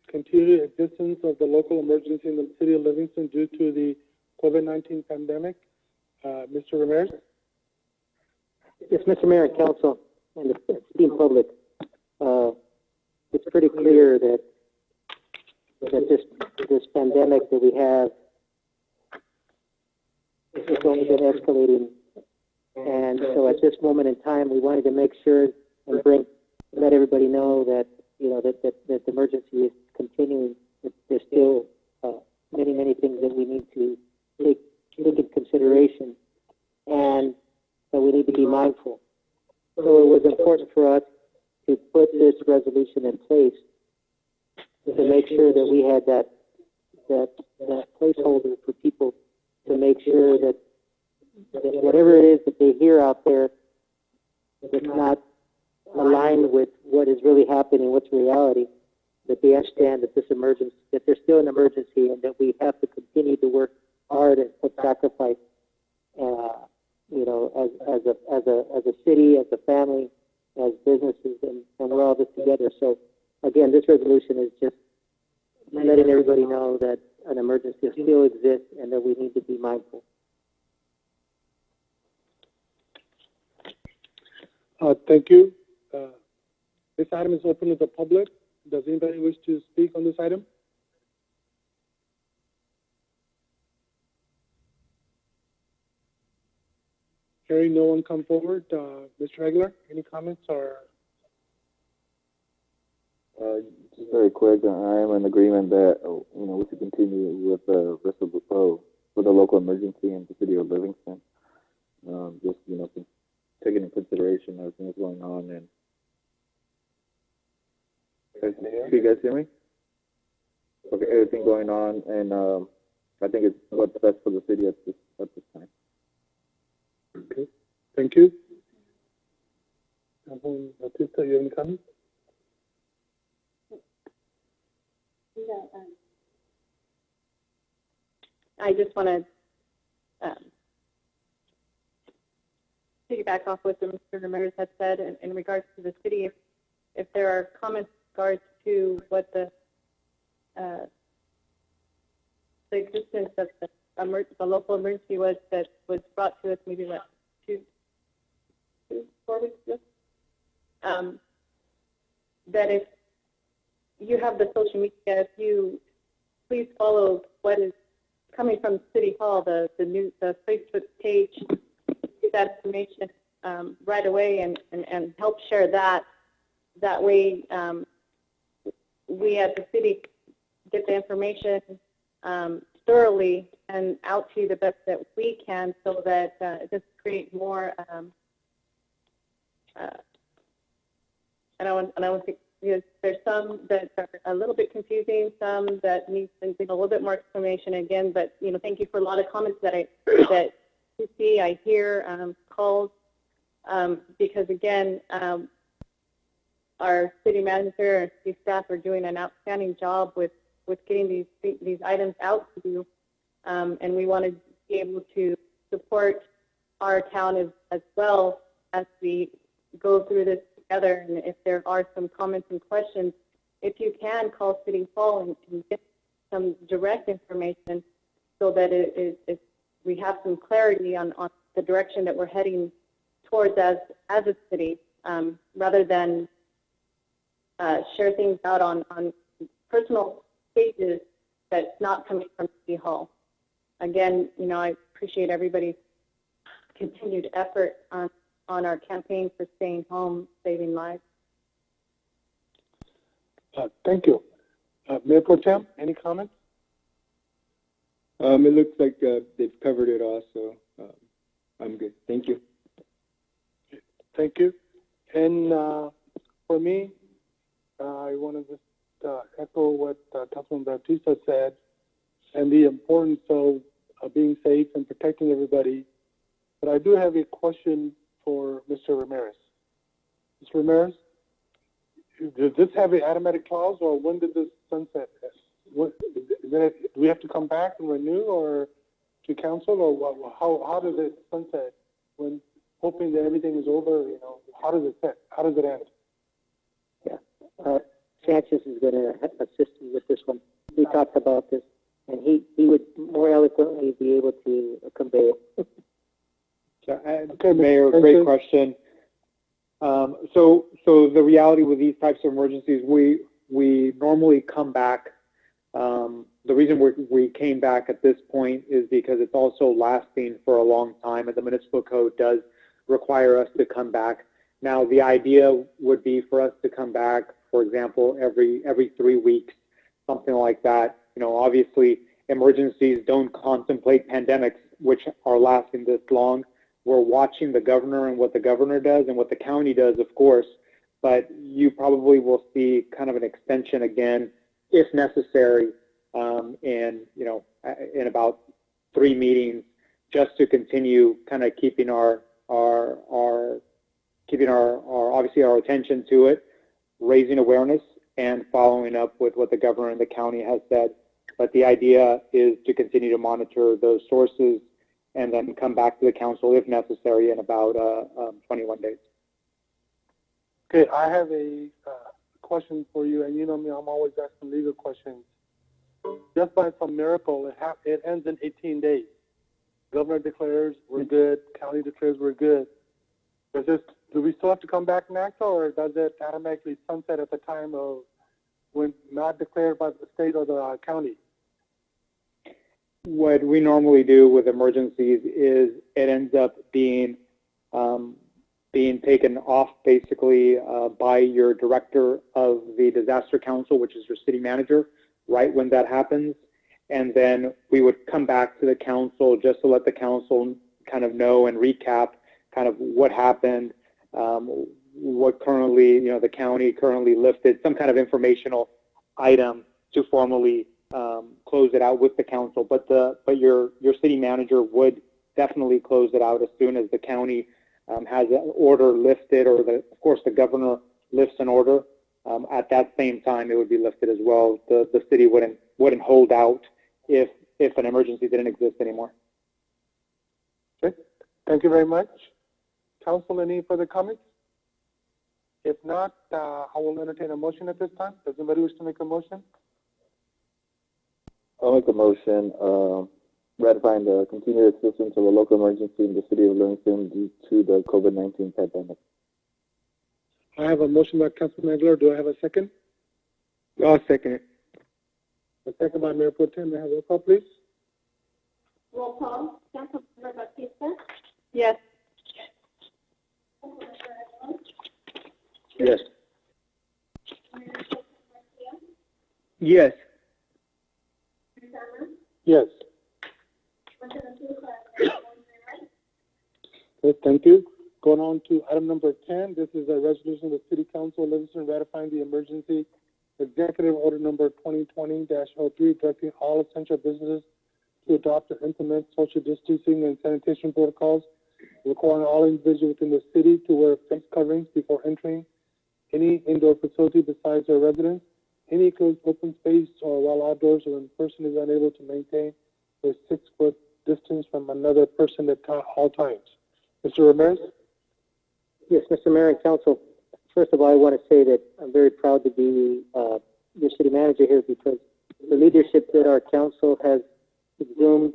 S1: continued existence of the local emergency in the city of Livingston due to the COVID-19 pandemic. Mr. Ramirez?
S7: Yes, Mr. Mayor and Council, and the esteemed public, it's pretty clear that this pandemic that we have has only been escalating. And so at this moment in time, we wanted to make sure and let everybody know that, you know, that the emergency is continuing. There's still many things that we need to take into consideration, and that we need to be mindful. So it was important for us to put this resolution in place to make sure that we had that placeholder for people to make sure that whatever it is that they hear out there that's not aligned with what is really happening, what's reality, that they understand that this emergency, that there's still an emergency, and that we have to continue to work hard and put sacrifice, you know, as a city, as a family, as businesses, and we're all this together. So again, this resolution is just letting everybody know that an emergency still exists and that we need to be mindful.
S1: Thank you. This item is open to the public. Does anybody wish to speak on this item? Hearing no one come forward, Mr. Aguilar, any comments or?
S5: Just very quick, I am in agreement that we should continue with the rest of the with the local emergency in the city of Livingston. Just taking into consideration everything that's going on, and can you guys hear me? Okay, everything going on, and I think it's what's best for the city at this time.
S1: Okay, thank you. Batista, you have any comments?
S2: No, I just want to piggyback off what Mr. Ramirez had said in regards to the city. If there are comments in regards to what the existence of the local emergency was that was brought to us maybe what, 4 weeks ago, that if you have the social media, if you please follow what is coming from City Hall, the Facebook page, get that information right away and help share that. That way, we at the city get the information thoroughly and out to you the best that we can, so that it doesn't create more. I don't think, because there's some that are a little bit confusing, some that need a little bit more explanation again. But thank you for a lot of comments that to see, I hear calls, because again, our city manager and city staff are doing an outstanding job with getting these items out to you, and we want to be able to support our town as well as we go through this together. And if there are some comments and questions, if you can call City Hall and get some direct information so that we have some clarity on the direction that we're heading towards as a city, rather than share things out on personal pages that's not coming from City Hall. Again, I appreciate everybody's continued effort on our campaign for staying home, saving lives.
S1: Thank you. Mayor Pro Tem, any comments?
S3: It looks like they've covered it all, so I'm good. Thank you.
S1: Thank you. And for me, I want to just echo what Councilman Bautista said, and the importance of being safe and protecting everybody. But I do have a question for Mr. Ramirez. Mr. Ramirez, does this have an automatic clause, or when did this sunset? Do we have to come back and renew, or to council, or what, how does it sunset? When hoping that everything is over, how does it set? How does it end?
S7: Yeah, Sanchez is going to assist you with this one. We talked about this, and he would more eloquently be able to convey it.
S3: Okay, Mayor, great question. So the reality with these types of emergencies, we normally come back. The reason we came back at this point is because it's also lasting for a long time, and the municipal code does require us to come back. Now, the idea would be for us to come back, for example, every 3 weeks, something like that. Obviously, emergencies don't contemplate pandemics, which are lasting this long. We're watching the governor and what the governor does and what the county does, of course, but you probably will see kind of an extension again, if necessary, in about 3 meetings, just to continue kind of keeping our obviously our attention to it, raising awareness, and following up with what the governor and the county has said. But the idea is to continue to monitor those sources and then come back to the council if necessary in about 21 days.
S1: Okay, I have a question for you, and you know me, I'm always asking legal questions. Just by some miracle, it ends in 18 days. Governor declares we're good, county declares we're good. Do we still have to come back next, or does it automatically sunset at the time of when not declared by the state or the county?
S3: What we normally do with emergencies is it ends up being taken off basically by your director of the disaster council, which is your city manager, right when that happens. And then we would come back to the council just to let the council kind of know and recap kind of what happened, what currently, the county currently lifted, some kind of informational item to formally close it out with the council. But your city manager would definitely close it out as soon as the county has an order lifted, or of course the governor lifts an order. At that same time, it would be lifted as well. The city wouldn't hold out if an emergency didn't exist anymore.
S1: Okay, thank you very much. Council, any further comments? If not, I will entertain a motion at this time. Does anybody wish to make a motion?
S5: I'll make a motion ratifying the continued assistance of a local emergency in the city of Livingston due to the COVID-19 pandemic.
S1: I have a motion by Councilman Aguilar. Do I have a second?
S3: I'll second it.
S1: A second by Mayor Pro Tem. May I have a roll call, please?
S8: Roll call. Councilmember Bautista?
S2: Yes.
S8: Councilmember Aguilar?
S3: Yes.
S8: Mayor Pro Tem Garcia?
S3: Yes.
S8: Mayor Sama?
S1: Yes. Okay, thank you. Going on to item number 10. This is a resolution of the City Council of Livingston ratifying the emergency executive order number 2020-03, directing all essential businesses to adopt and implement social distancing and sanitation protocols, requiring all individuals within the city to wear face coverings before entering any indoor facility besides their residence, any closed open space or while outdoors or when a person is unable to maintain a 6-foot distance from another person at all times. Mr. Ramirez?
S7: Yes, Mr. Mayor and Council. First of all, I want to say that I'm very proud to be your city manager here because the leadership that our council has exhumed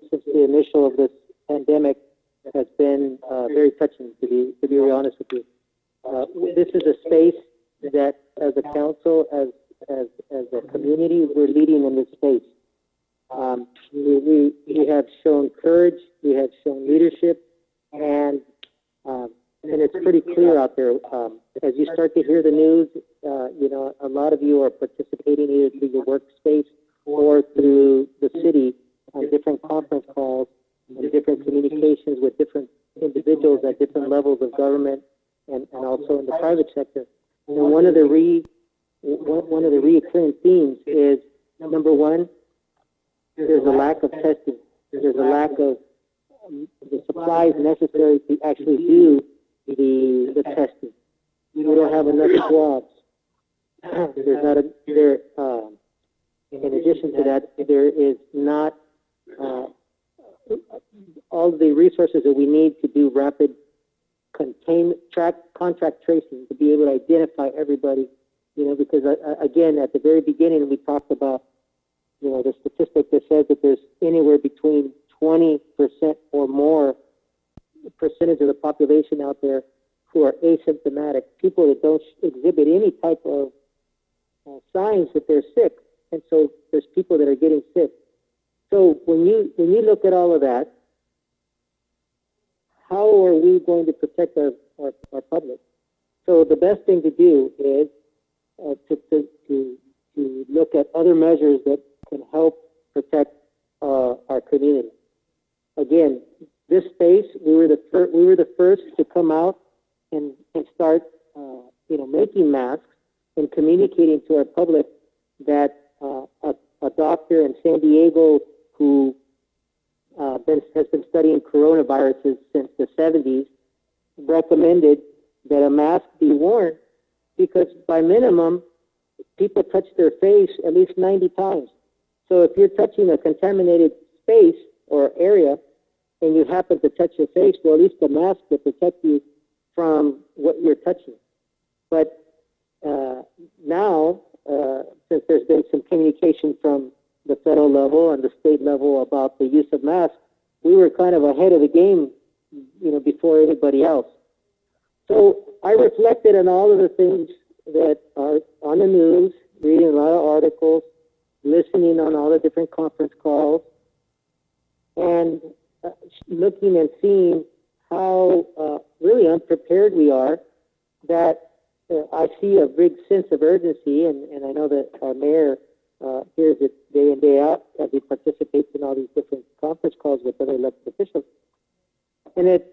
S7: since the initial of this pandemic has been very touching, to be very honest with you. This is a space that, as a council, as a community, we're leading in this space. We have shown courage, we have shown leadership, and it's pretty clear out there. As you start to hear the news, a lot of you are participating either through your workspace or through the city on different conference calls and different communications with different individuals at different levels of government and also in the private sector. And one of the reoccurring themes is, number one, there's a lack of testing. There's a lack of the supplies necessary to actually do the testing. We don't have enough swabs. In addition to that, there is not all the resources that we need to do rapid contact tracing to be able to identify everybody. Because again, at the very beginning, we talked about the statistic that says that there's anywhere between 20% or more percentage of the population out there who are asymptomatic, people that don't exhibit any type of signs that they're sick, and so there's people that are getting sick. So when you look at all of that, how are we going to protect our public? So the best thing to do is to look at other measures that can help protect our community. Again, this space, we were the first to come out and start making masks and communicating to our public that a doctor in San Diego who has been studying coronaviruses since the 70s recommended that a mask be worn because by minimum people touch their face at least 90 times. So if you're touching a contaminated space or area and you happen to touch your face, well, at least the mask will protect you from what you're touching. But now, since there's been some communication from the federal level and the state level about the use of masks, we were kind of ahead of the game, before anybody else. So I reflected on all of the things that are on the news, reading a lot of articles, listening on all the different conference calls, and looking and seeing how really unprepared we are, that I see a big sense of urgency, and I know that our mayor hears it day in, day out as he participates in all these different conference calls with other elected officials. And it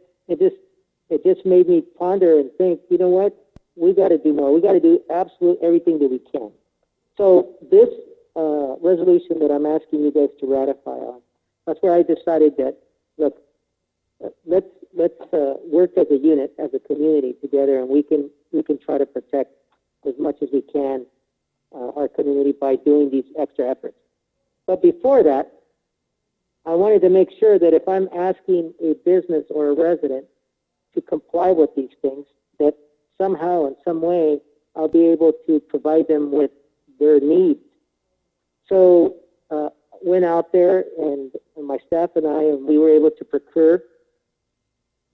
S7: just made me ponder and think, you know what? We got to do more. We got to do absolutely everything that we can. So this resolution that I'm asking you guys to ratify on, that's where I decided that, look, let's work as a unit, as a community together, and we can try to protect as much as we can our community by doing these extra efforts. But before that, I wanted to make sure that if I'm asking a business or a resident to comply with these things, that somehow, in some way, I'll be able to provide them with their needs. So went out there, and my staff and we were able to procure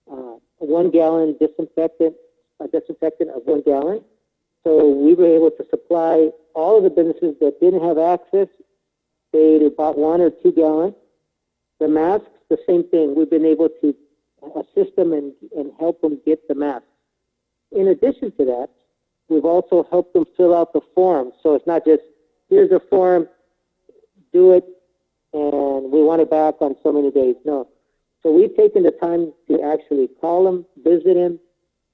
S7: a 1 gallon disinfectant of 1 gallon. So we were able to supply all of the businesses that didn't have access. They bought 1 or 2 gallons. The masks, the same thing. We've been able to assist them and help them get the masks. In addition to that, we've also helped them fill out the form. So it's not just, here's a form, do it, and we want it back on so many days. No. So we've taken the time to actually call them, visit them,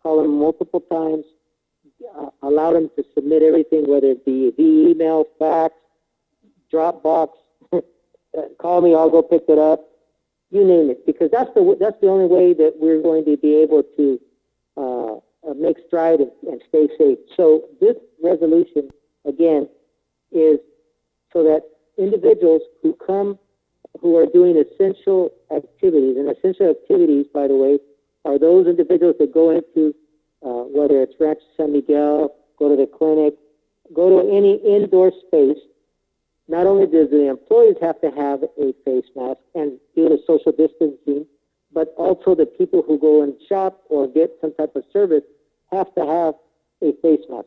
S7: call them multiple times, allow them to submit everything, whether it be via email, fax, Dropbox, call me, I'll go pick it up. You name it, because that's the only way that we're going to be able to make stride and stay safe. So this resolution, again, is so that individuals who come, who are doing essential activities, and essential activities, by the way, are those individuals that go into, whether it's Rancho San Miguel, go to the clinic, go to any indoor space. Not only does the employees have to have a face mask and do the social distancing, but also the people who go and shop or get some type of service have to have a face mask.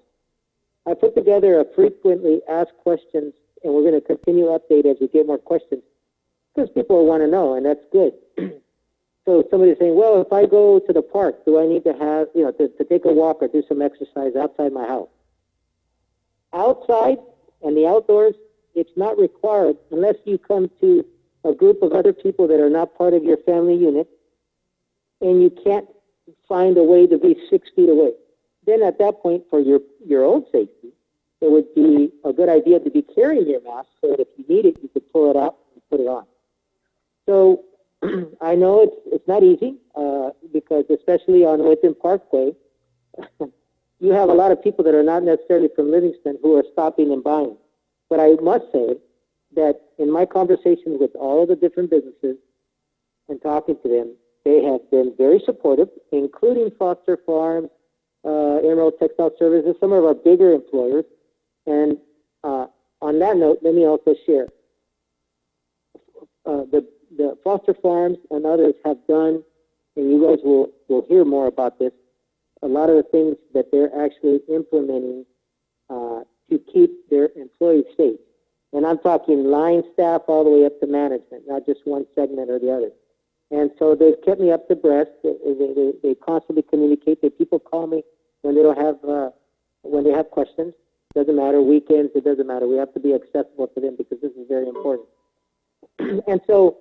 S7: I put together a frequently asked questions, and we're going to continue to update as we get more questions, because people want to know, and that's good. So somebody's saying, well, if I go to the park, do I need to have, to take a walk or do some exercise outside my house? Outside and the outdoors, it's not required unless you come to a group of other people that are not part of your family unit and you can't find a way to be 6 feet away. Then at that point, for your own safety, it would be a good idea to be carrying your mask so that if you need it, you could pull it out and put it on. So I know it's not easy because especially on Whitten Parkway, you have a lot of people that are not necessarily from Livingston who are stopping and buying. But I must say that in my conversations with all of the different businesses and talking to them, they have been very supportive, including Foster Farms, Emerald Textile Services, some of our bigger employers. And on that note, let me also share. The Foster Farms and others have done, and you guys will hear more about this, a lot of the things that they're actually implementing to keep their employees safe. And I'm talking line staff all the way up to management, not just one segment or the other. And so they've kept me up to breast. They constantly communicate. People call me when they don't have, when they have questions. Doesn't matter, weekends, it doesn't matter. We have to be accessible to them because this is very important. And so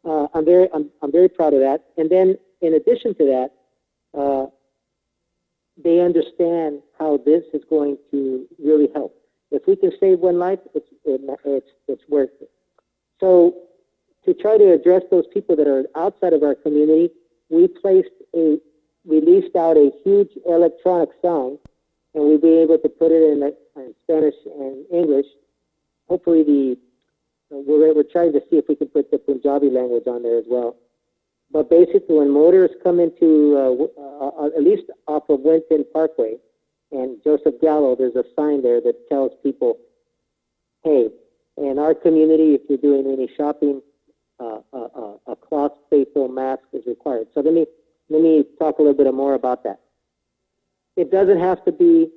S7: I'm very proud of that. And then in addition to that, they understand how this is going to really help. If we can save one life, it's worth it. So to try to address those people that are outside of our community, we leased out a huge electronic sign, and we'll be able to put it in Spanish and English. Hopefully we're trying to see if we can put the Punjabi language on there as well. But basically, when motorists come into, at least off of Winton Parkway and Joseph Gallo, there's a sign there that tells people, hey, in our community, if you're doing any shopping, a cloth facial mask is required. So let me talk a little bit more about that. It doesn't have to be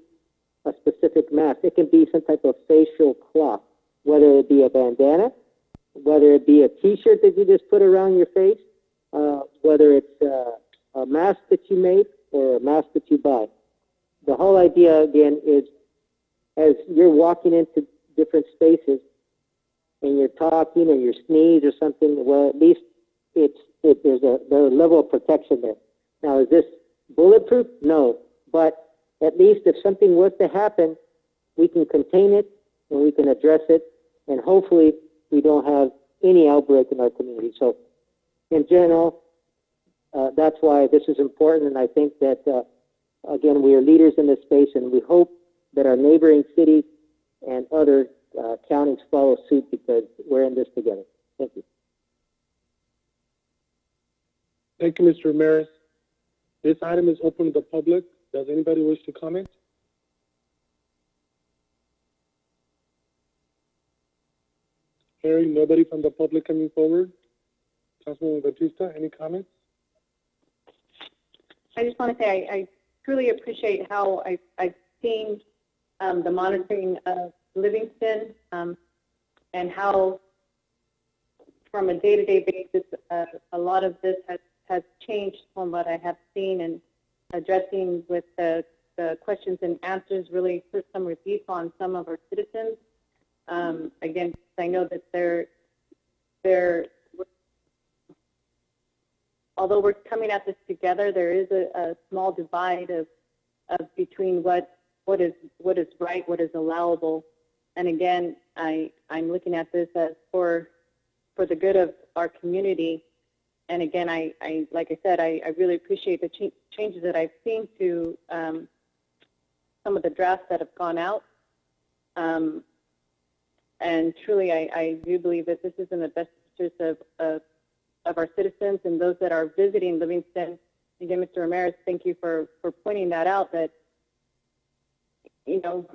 S7: a specific mask. It can be some type of facial cloth, whether it be a bandana, whether it be a T-shirt that you just put around your face, whether it's a mask that you make or a mask that you buy. The whole idea, again, is as you're walking into different spaces and you're talking or you sneeze or something, well, at least there's a level of protection there. Now, is this bulletproof? No. But at least if something was to happen, we can contain it and we can address it, and hopefully we don't have any outbreak in our community. So in general, that's why this is important, and I think that, again, we are leaders in this space, and we hope that our neighboring cities and other counties follow suit because we're in this together. Thank you.
S1: Thank you, Mr. Ramirez. This item is open to the public. Does anybody wish to comment? Hearing nobody from the public coming forward. Councilwoman Batista, any comments?
S2: I just want to say I truly appreciate how I've seen the monitoring of Livingston and how from a day-to-day basis a lot of this has changed from what I have seen, and addressing with the questions and answers really put some relief on some of our citizens. Again, I know that they're although we're coming at this together, there is a small divide of between what is right, what is allowable. And again, I'm looking at this as for for the good of our community. And again, like I said, I really appreciate the changes that I've seen to some of the drafts that have gone out. And truly, I do believe that this is in the best interest of our citizens and those that are visiting Livingston. Again, Mr. Ramirez, thank you for pointing that out, that, you know,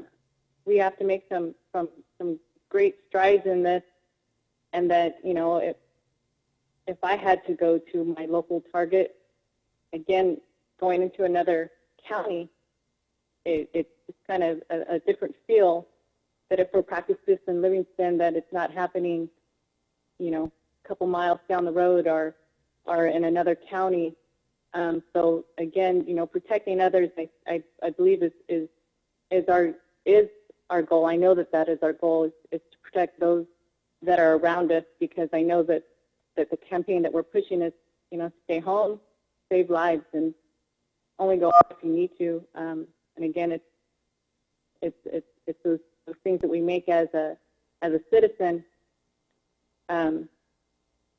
S2: we have to make some great strides in this, and that, you know, if I had to go to my local Target, again, going into another county, it's kind of a different feel, that if we're practicing this in Livingston, that it's not happening, you know, a couple miles down the road or in another county. So again, you know, protecting others, I believe is our goal. I know that is our goal, is to protect those that are around us, because I know that the campaign that we're pushing is, you know, stay home, save lives, and only go out if you need to. And again, it's those things that we make as a citizen, and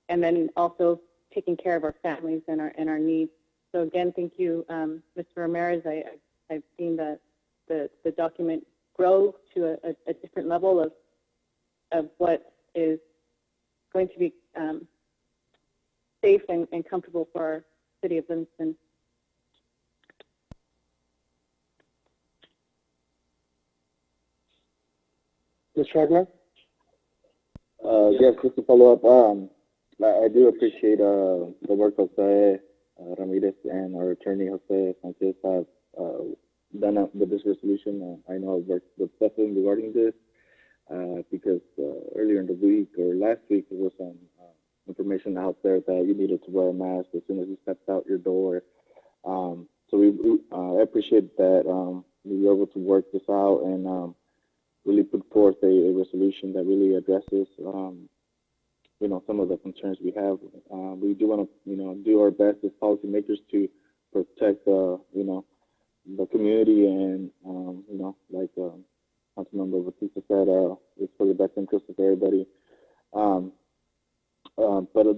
S2: then also taking care of our families and our needs. So again, thank you, Mr. Ramirez. I've seen the document grow to a different level of what is going to be safe and comfortable for our city of Livingston.
S1: Ms. Schregler?
S5: Yes, just to follow up, I do appreciate the work Jose Ramirez and our attorney Jose Sanchez have done with this resolution. I know I've worked with Stephanie regarding this because earlier in the week or last week there was some information out there that you needed to wear a mask as soon as you stepped out your door. So I appreciate that we were able to work this out and really put forth a resolution that really addresses, you know, some of the concerns we have. We do want to, you know, do our best as policymakers to protect, you know, the community, and, you know, like Councilmember Batista said, it's for the best interest of everybody. But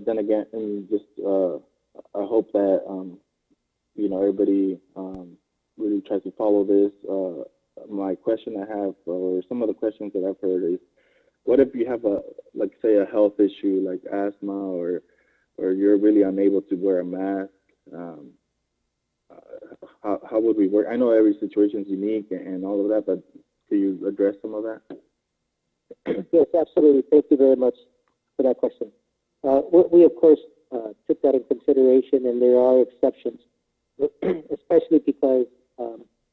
S5: then again, and just I hope that, you know, everybody really tries to follow this. My question I have, or some of the questions that I've heard, is what if you have like say a health issue like asthma, or you're really unable to wear a mask? How would we work? I know every situation is unique and all of that, but could you address some of that?
S7: Yes, absolutely. Thank you very much for that question. We of course took that in consideration, and there are exceptions, especially because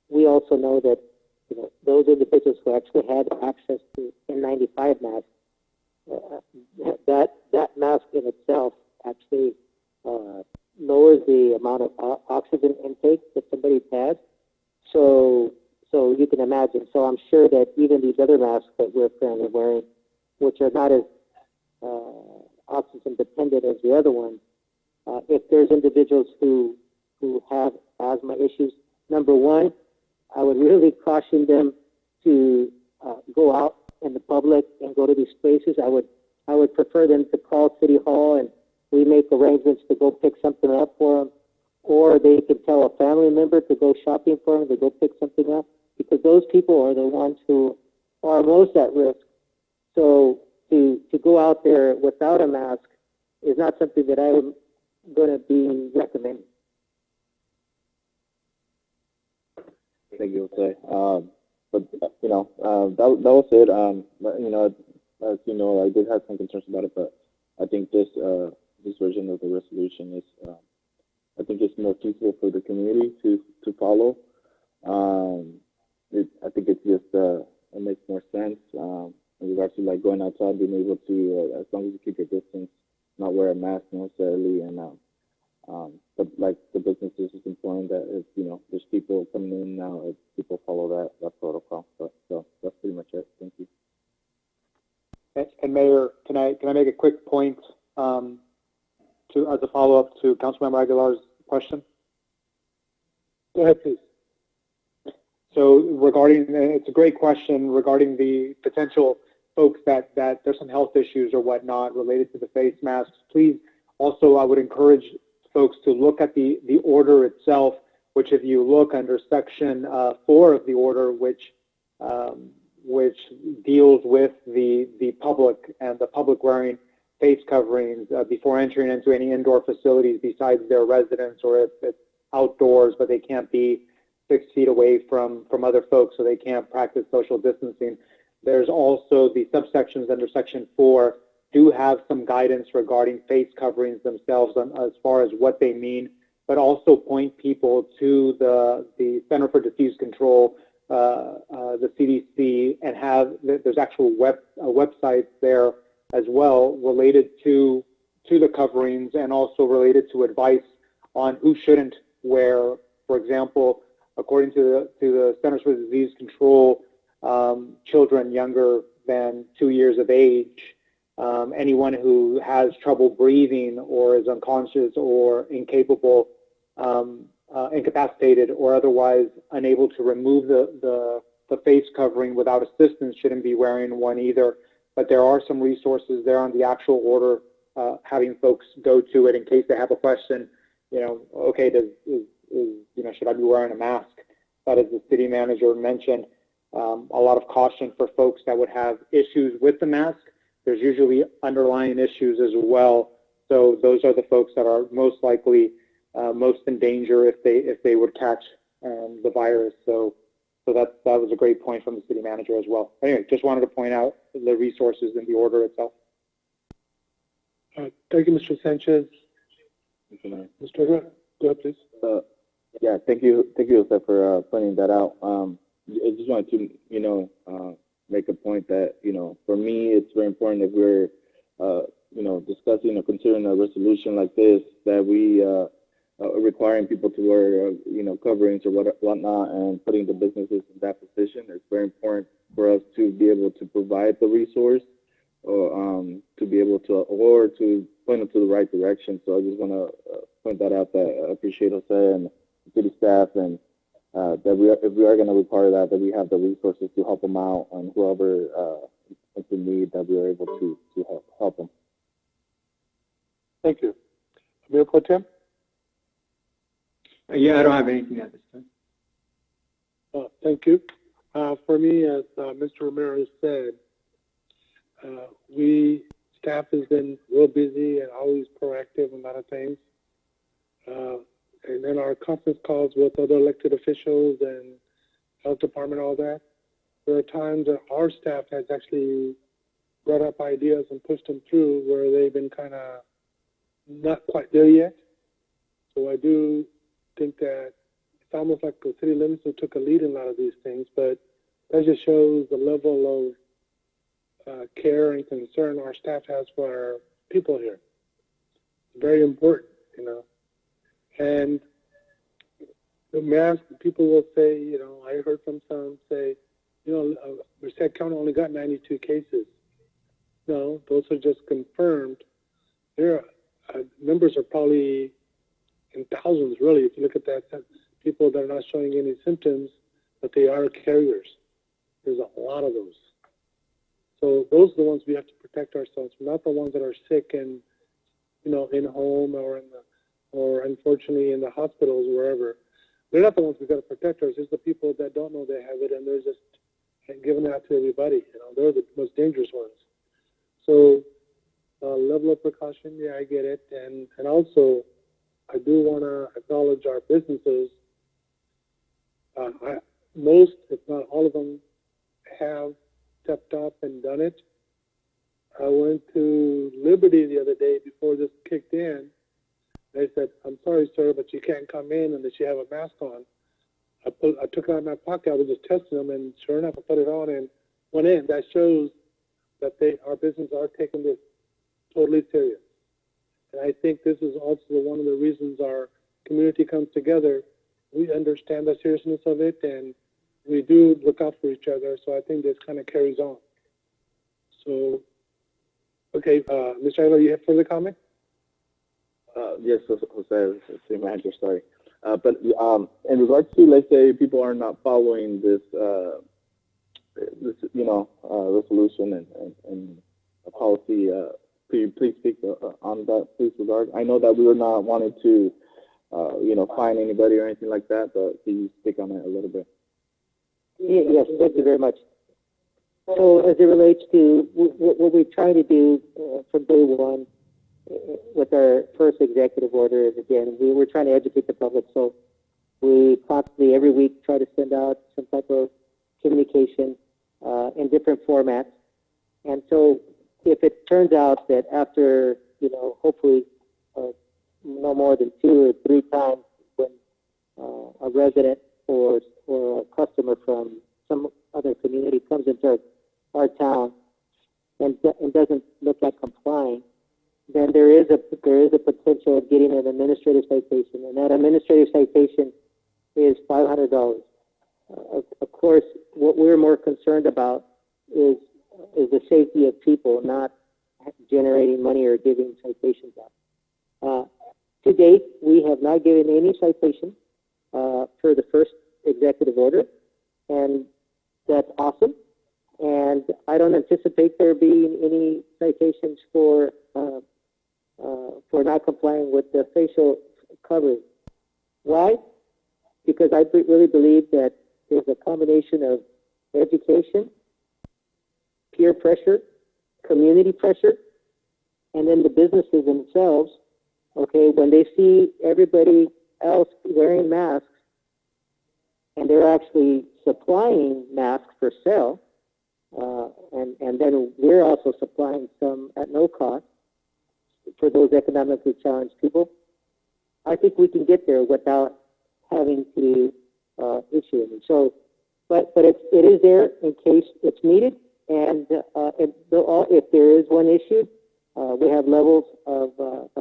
S7: we also know that, you know, those individuals who actually had access to N95 masks, that mask in itself actually lowers the amount of oxygen intake that somebody's had. So you can imagine. So I'm sure that even these other masks that we're currently wearing, which are not as oxygen dependent as the other ones, if there's individuals who have asthma issues, number one, I would really caution them to go out in the public and go to these places. I would prefer them to call City Hall, and we make arrangements to go pick something up for them, or they can tell a family member to go shopping for them, to go pick something up, because those people are the ones who are most at risk. So to go out there without a mask is not something that I'm going to be recommending.
S5: Thank you, Jose. But you know, that was it. You know, as you know, I did have some concerns about it, but I think this version of the resolution is, I think it's more feasible for the community to follow. I think it's just it makes more sense in regards to like going outside, being able to, as long as you keep your distance, not wear a mask necessarily, and but like the businesses is important that if, you know, there's people coming in now, if people follow that protocol. So that's pretty much it. Thank you.
S1: And Mayor, can I make a quick point as a follow up to Councilmember Aguilar's question? Go ahead, please. So regarding, it's a great question regarding the potential
S9: folks that there's some health issues or whatnot related to the face masks, please also, I would encourage folks to look at the order itself, which if you look under section 4 of the order, which deals with the public and the public wearing face coverings before entering into any indoor facilities besides their residence, or if it's outdoors but they can't be 6 feet away from other folks, so they can't practice social distancing. There's also the subsections under section 4 do have some guidance regarding face coverings themselves as far as what they mean, but also point people to the Center for Disease Control, the CDC, and there's actual websites there as well related to the coverings, and also related to advice on who shouldn't wear. For example, according to the Centers for Disease Control, children younger than 2 years of age, anyone who has trouble breathing or is unconscious or incapable, incapacitated, or otherwise unable to remove the face covering without assistance shouldn't be wearing one either. But there are some resources there on the actual order, having folks go to it in case they have a question. Okay, should I be wearing a mask? But as the city manager mentioned, a lot of caution for folks that would have issues with the mask. There's usually underlying issues as well. So those are the folks that are most likely most in danger if they would catch the virus. So that was a great point from the city manager as well. Anyway, just wanted to point out the resources in the order itself.
S1: Thank you, Mr. Sanchez. Mr. Rivera, go ahead, please.
S5: Yeah, thank you, Jose, for pointing that out. I just wanted to, make a point that, for me, it's very important that we're, discussing or considering a resolution like this, that we requiring people to wear, coverings or whatnot, and putting the businesses in that position. It's very important for us to be able to provide the resource, or to be able to, or to point them to the right direction. So I just want to point that out, that I appreciate Jose and the city staff, and that if we are going to require that we have the resources to help them out, and whoever is in need, that we are able to help them.
S1: Thank you. Mayor Pro Tem?
S3: Yeah, I don't have anything at this time.
S1: Thank you. For me, as Mr. Romero said, staff has been real busy and always proactive in a lot of things. And then our conference calls with other elected officials and health department, all that. There are times that our staff has actually brought up ideas and pushed them through where they've been kind of not quite there yet. So I do think that it's almost like the city of Livingston took a lead in a lot of these things, but that just shows the level of care and concern our staff has for our people here. It's very important, And the mask, people will say, I heard from some say, Merced County only got 92 cases. No, those are just confirmed. Their numbers are probably in thousands, really, if you look at that. People that are not showing any symptoms, but they are carriers. There's a lot of those. So those are the ones we have to protect ourselves, not the ones that are sick and, in home or unfortunately in the hospitals or wherever. They're not the ones we've got to protect ourselves. It's the people that don't know they have it and they're just giving it out to everybody. They're the most dangerous ones. So level of precaution, yeah, I get it. And also, I do want to acknowledge our businesses. Most, if not all of them, have stepped up and done it. I went to Liberty the other day before this kicked in. They said, "I'm sorry, sir, but you can't come in unless you have a mask on." I took it out of my pocket. I was just testing them, and sure enough, I put it on and went in. That shows that our business are taking this totally serious. And I think this is also one of the reasons our community comes together. We understand the seriousness of it, and we do look out for each other. So I think this kind of carries on. So, okay, Mr. Aguilar, you have further comment?
S5: Yes, Jose, city manager, sorry. But in regards to, let's say, people are not following this this, resolution and a policy, could you please speak on that, please, regard? I know that we were not wanting to, fine anybody or anything like that, but can you speak on it a little bit?
S7: Yes, thank you very much. So as it relates to what we try to do from day one with our first executive order is, again, we were trying to educate the public. So we constantly, every week, try to send out some type of communication in different formats. And so if it turns out that after, hopefully no more than 2 or 3 times when a resident or a customer from some other community comes into our town and doesn't look like complying, then there is a potential of getting an administrative citation, and that administrative citation is $500. Of course, what we're more concerned about is the safety of people, not generating money or giving citations out. To date, we have not given any citation for the first executive order, and that's awesome. And I don't anticipate there being any citations for not complying with the facial covering. Why? Because I really believe that there's a combination of education, peer pressure, community pressure, and then the businesses themselves. Okay, when they see everybody else wearing masks and they're actually supplying masks for sale, and then we're also supplying some at no cost for those economically challenged people, I think we can get there without having to issue them. So, but it is there in case it's needed, and if there is one issued, we have levels of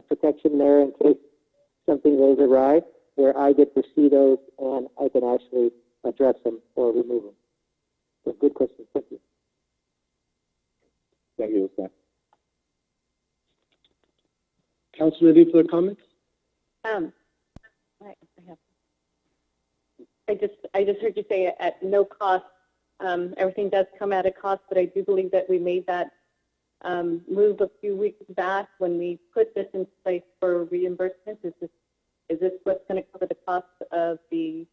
S7: protection there in case something goes awry, where I get to see those and I can actually address them or remove them. So good question. Thank you.
S5: Thank you, sir.
S1: Councilor, any further comments?
S2: I just heard you say at no cost. Everything does come at a cost, but I do believe that we made that move a few weeks back when we put this in place for reimbursement. Is this what's going to cover the cost of the?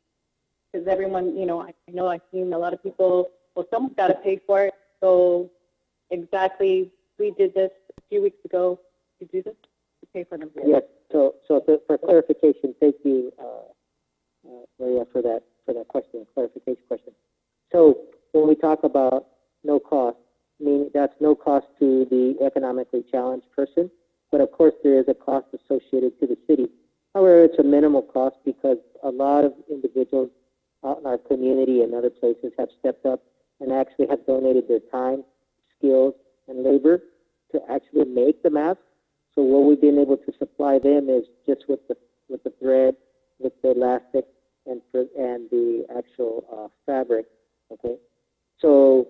S2: Because everyone, I know I've seen a lot of people. Well, someone's got to pay for it. So exactly, we did this a few weeks ago. Did you do this? To pay for them.
S7: Yes. So for clarification, thank you, Maria, for that question, clarification question. So when we talk about no cost, meaning that's no cost to the economically challenged person, but of course there is a cost associated to the city. However, it's a minimal cost because a lot of individuals out in our community and other places have stepped up and actually have donated their time, skills, and labor to actually make the mask. So what we've been able to supply them is just with the thread, with the elastic, and the actual fabric. Okay, so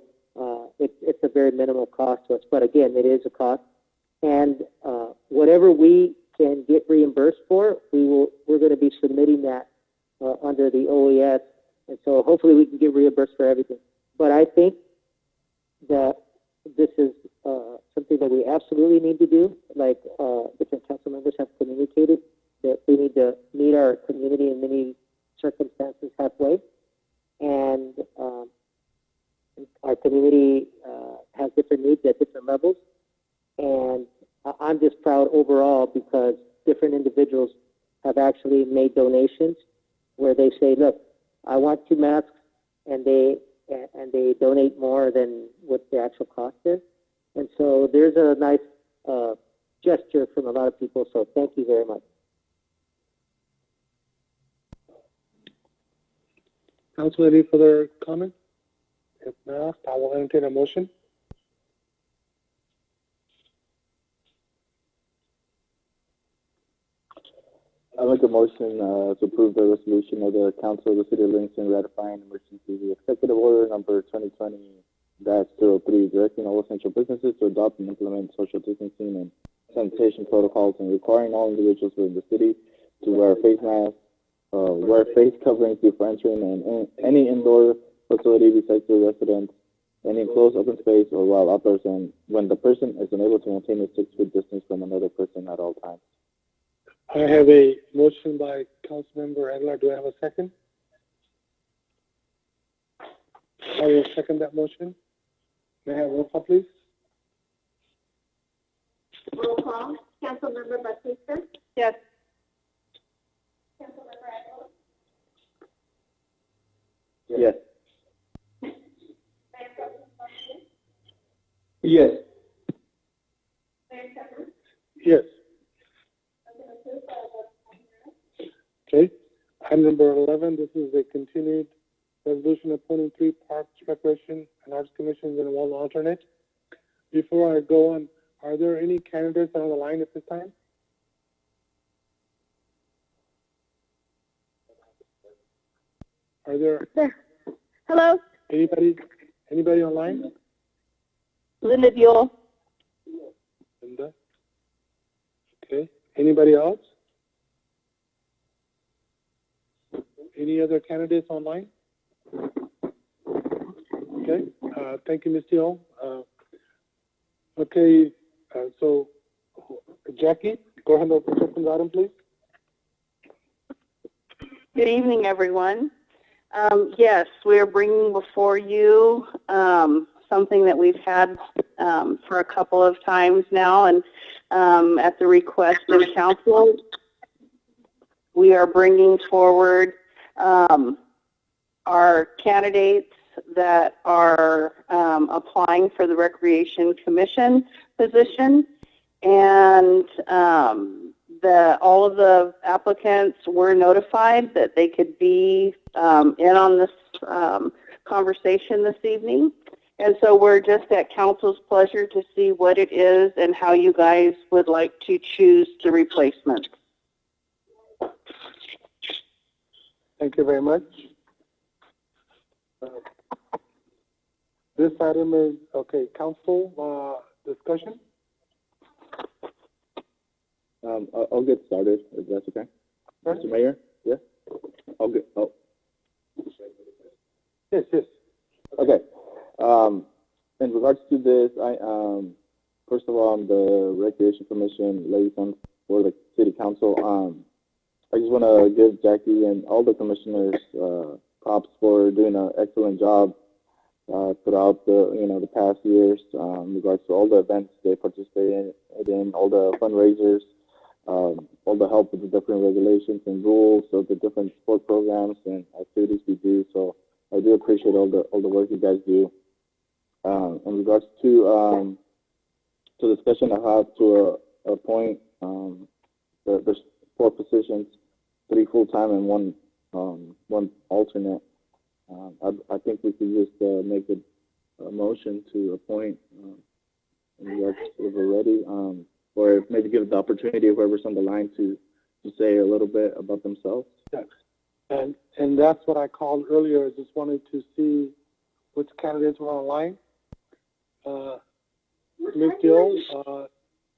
S7: it's a very minimal cost to us, but again, it is a cost, and whatever we can get reimbursed for, we're going to be submitting that under the OES, and so hopefully we can get reimbursed for everything. But I think that this is something that we absolutely need to do, like different council members have communicated, that we need to meet our community in many circumstances halfway, and our community has different needs at different levels, and I'm just proud overall because different individuals have actually made donations where they say, look, I want 2 masks, and they donate more than what the actual cost is. And so there's a nice gesture from a lot of people, so thank you very much.
S1: Councilor, any further comments? If not, I will entertain a motion.
S5: I make a motion to approve the resolution of the Council of the City of Livingston ratifying emergency executive order number 2020-03, directing all essential businesses to adopt and implement social distancing and sanitation protocols and requiring all individuals within the city to wear face masks, wear face coverings before entering any indoor facility besides the residents, any enclosed open space or while outdoors and when the person is unable to maintain a 6 foot distance from another person at all times.
S1: I have a motion by Councilmember Aguilar. Do I have a second? I will second that motion. May I have roll call, please?
S8: Roll call. Councilmember Batista.
S2: Yes.
S8: Councilmember Aguilar.
S5: Yes.
S8: Mayor Pro Tem Martinez.
S3: Yes.
S8: Mayor Tucker.
S1: Yes.
S8: Motion approved by a vote of 9-0.
S1: Okay. Item number 11, this is a continued resolution appointing 3 Parks, Recreation, and Arts Commissions and 1 alternate. Before I go on, are there any candidates on the line at this time? Are there
S2: Hello,
S1: anybody online?
S2: Linda Buell.
S1: Linda? Okay. Anybody else? Any other candidates online? Okay. Thank you, Ms. Teal. Okay. So, Jackie, go ahead and open the item, please.
S2: Good evening, everyone. Yes, we are bringing before you something that we've had for a couple of times now, and at the request of council, we are bringing forward our candidates that are applying for the Recreation Commission position, and all of the applicants were notified that they could be in on this conversation this evening. And so we're just at council's pleasure to see what it is and how you guys would like to choose the replacement.
S1: Thank you very much. This item is, okay, council discussion.
S5: I'll get started, if that's okay. Mr. Mayor? Yes?
S1: Yes.
S5: Okay. In regards to this, first of all, I'm the Recreation Commission liaison for the City Council. I just want to give Jackie and all the commissioners props for doing an excellent job throughout the past years in regards to all the events they participated in, all the fundraisers, all the help with the different regulations and rules of the different sport programs and activities we do. So I do appreciate all the work you guys do. In regards to the discussion I have to appoint there's 4 positions, 3 full-time and 1 alternate. I think we could just make a motion to appoint in regards to if we're ready, or maybe give the opportunity of whoever's on the line to say a little bit about themselves.
S1: Yes. And that's what I called earlier. I just wanted to see which candidates were online. Ms. Gill,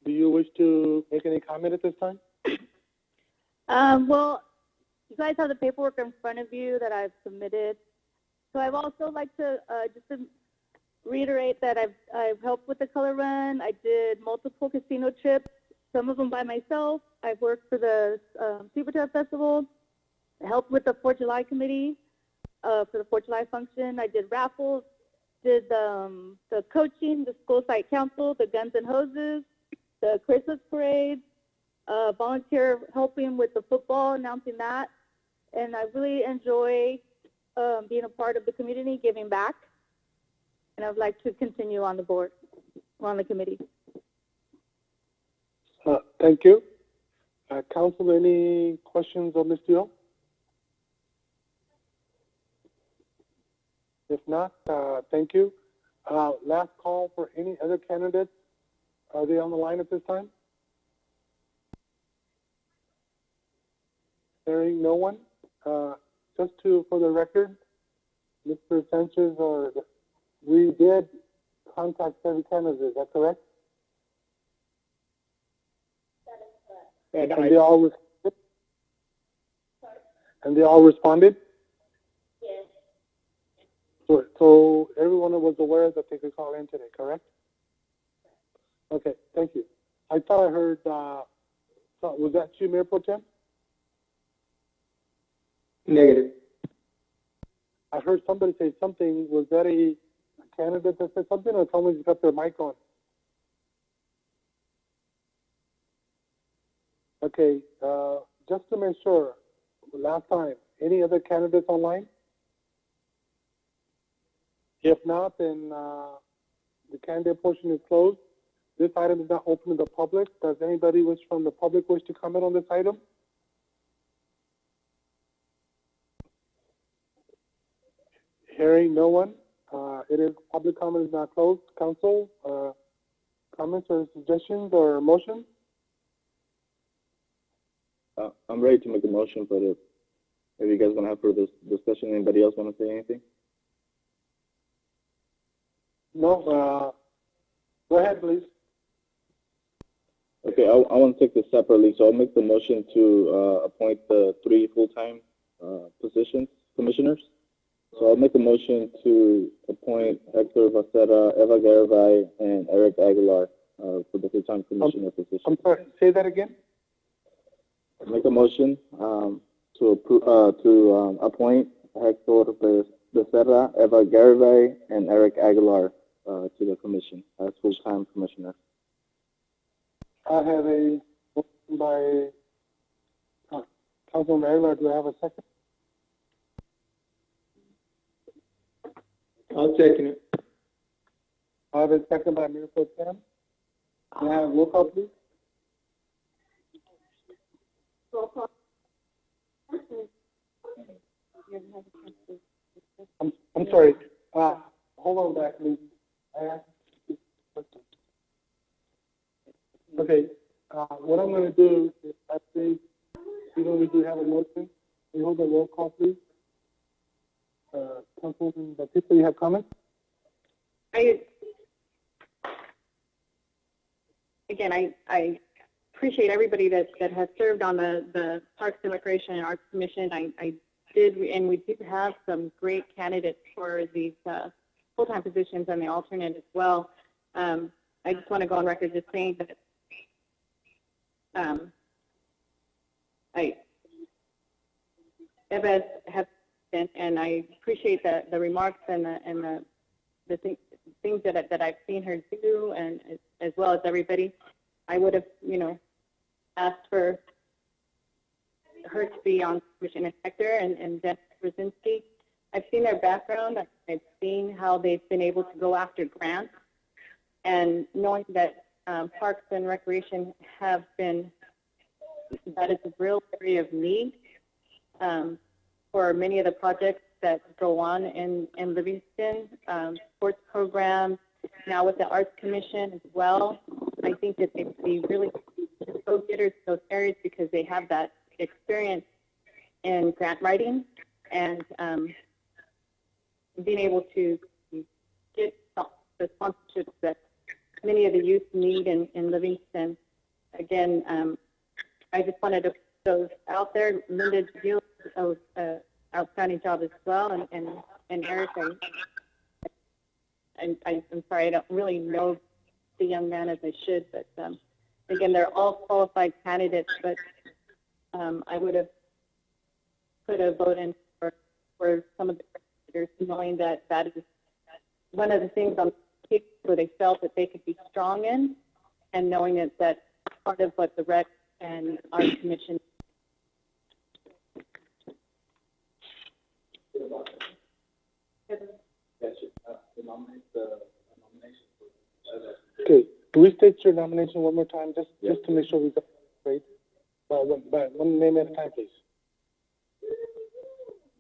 S1: do you wish to make any comment at this time?
S10: Well, you guys have the paperwork in front of you that I've submitted. So I'd also like to just to reiterate that I've helped with the color run. I did multiple casino trips, some of them by myself. I've worked for the Super Truck Festival. I helped with the 4th of July committee for the 4th of July function. I did raffles, did the coaching, the school site council, the guns and hoses, the Christmas parade, volunteer helping with the football, announcing that. And I really enjoy being a part of the community, giving back. And I would like to continue on the board, on the committee.
S1: Thank you. Council, any questions of Ms. Teal? If not, thank you. Last call for any other candidates. Are they on the line at this time? Hearing no one. Just for the record, Mr. Sanchez, we did contact every candidate. Is that correct?
S8: That is correct.
S1: And they all responded?
S8: Yes.
S1: So everyone was aware that they could call in today, correct? Okay, thank you. I thought I heard, was that you, Mayor Pro Tem?
S3: Negative.
S1: I heard somebody say something. Was that a candidate that said something, or someone's got their mic on? Okay, just to make sure, last time, any other candidates online? If not, then the candidate portion is closed. This item is not open to the public. Does anybody from the public wish to comment on this item? Hearing no one, public comment is not closed. Council, comments or suggestions or motions?
S5: I'm ready to make a motion, but if you guys want to have further discussion, anybody else want to say anything?
S1: No, go ahead, please.
S5: Okay, I want to take this separately, so I'll make the motion to appoint the 3 full-time commissioners. So I'll make a motion to appoint Hector Vacera, Eva Garibay, and Eric Aguilar for the full-time commissioner position.
S1: I'm sorry, say that again?
S5: I'll make a motion to appoint Hector Vacera, Eva Garibay, and Eric Aguilar to the commission as full-time commissioners.
S1: I have a motion by Councilman Aguilar. Do I have a second?
S3: I'll second it.
S1: I have a second by Mayor Pro Tem. Can I have a roll call, please?
S8: Roll call.
S1: I'm sorry. Hold on back, please. I asked you a question. Okay. What I'm going to do is I think, we do have a motion. We hold a roll call, please. Councilman Batista, you have comments?
S2: I appreciate everybody that has served on the Parks and Recreation and Arts Commission. I did, and we do have some great candidates for these full-time positions and the alternate as well. I just want to go on record just saying that Eva has, and I appreciate the remarks and the things that I've seen her do, and as well as everybody. I would have, asked for her to be on Commission Inspector and Dennis Brzezinski. I've seen their background. I've seen how they've been able to go after grants, and knowing that Parks and Recreation that is a real area of need for many of the projects that go on in Livingston, sports programs, now with the Arts Commission as well. I think that they would be really go-getters in those areas because they have that experience in grant writing and being able to get the sponsorships that many of the youth need in Livingston. Again, I just wanted to put those out there. Linda Gill does an outstanding job as well, and Eric, I'm sorry, I don't really know the young man as I should, but again, they're all qualified candidates, but I would have put a vote in for some of the candidates, knowing that is one of the things on the case where they felt that they could be strong in, and knowing that that's part of what the Rec and our commission.
S1: Okay, can we state your nomination one more time, just to make sure we got it straight? By one name at a time, please.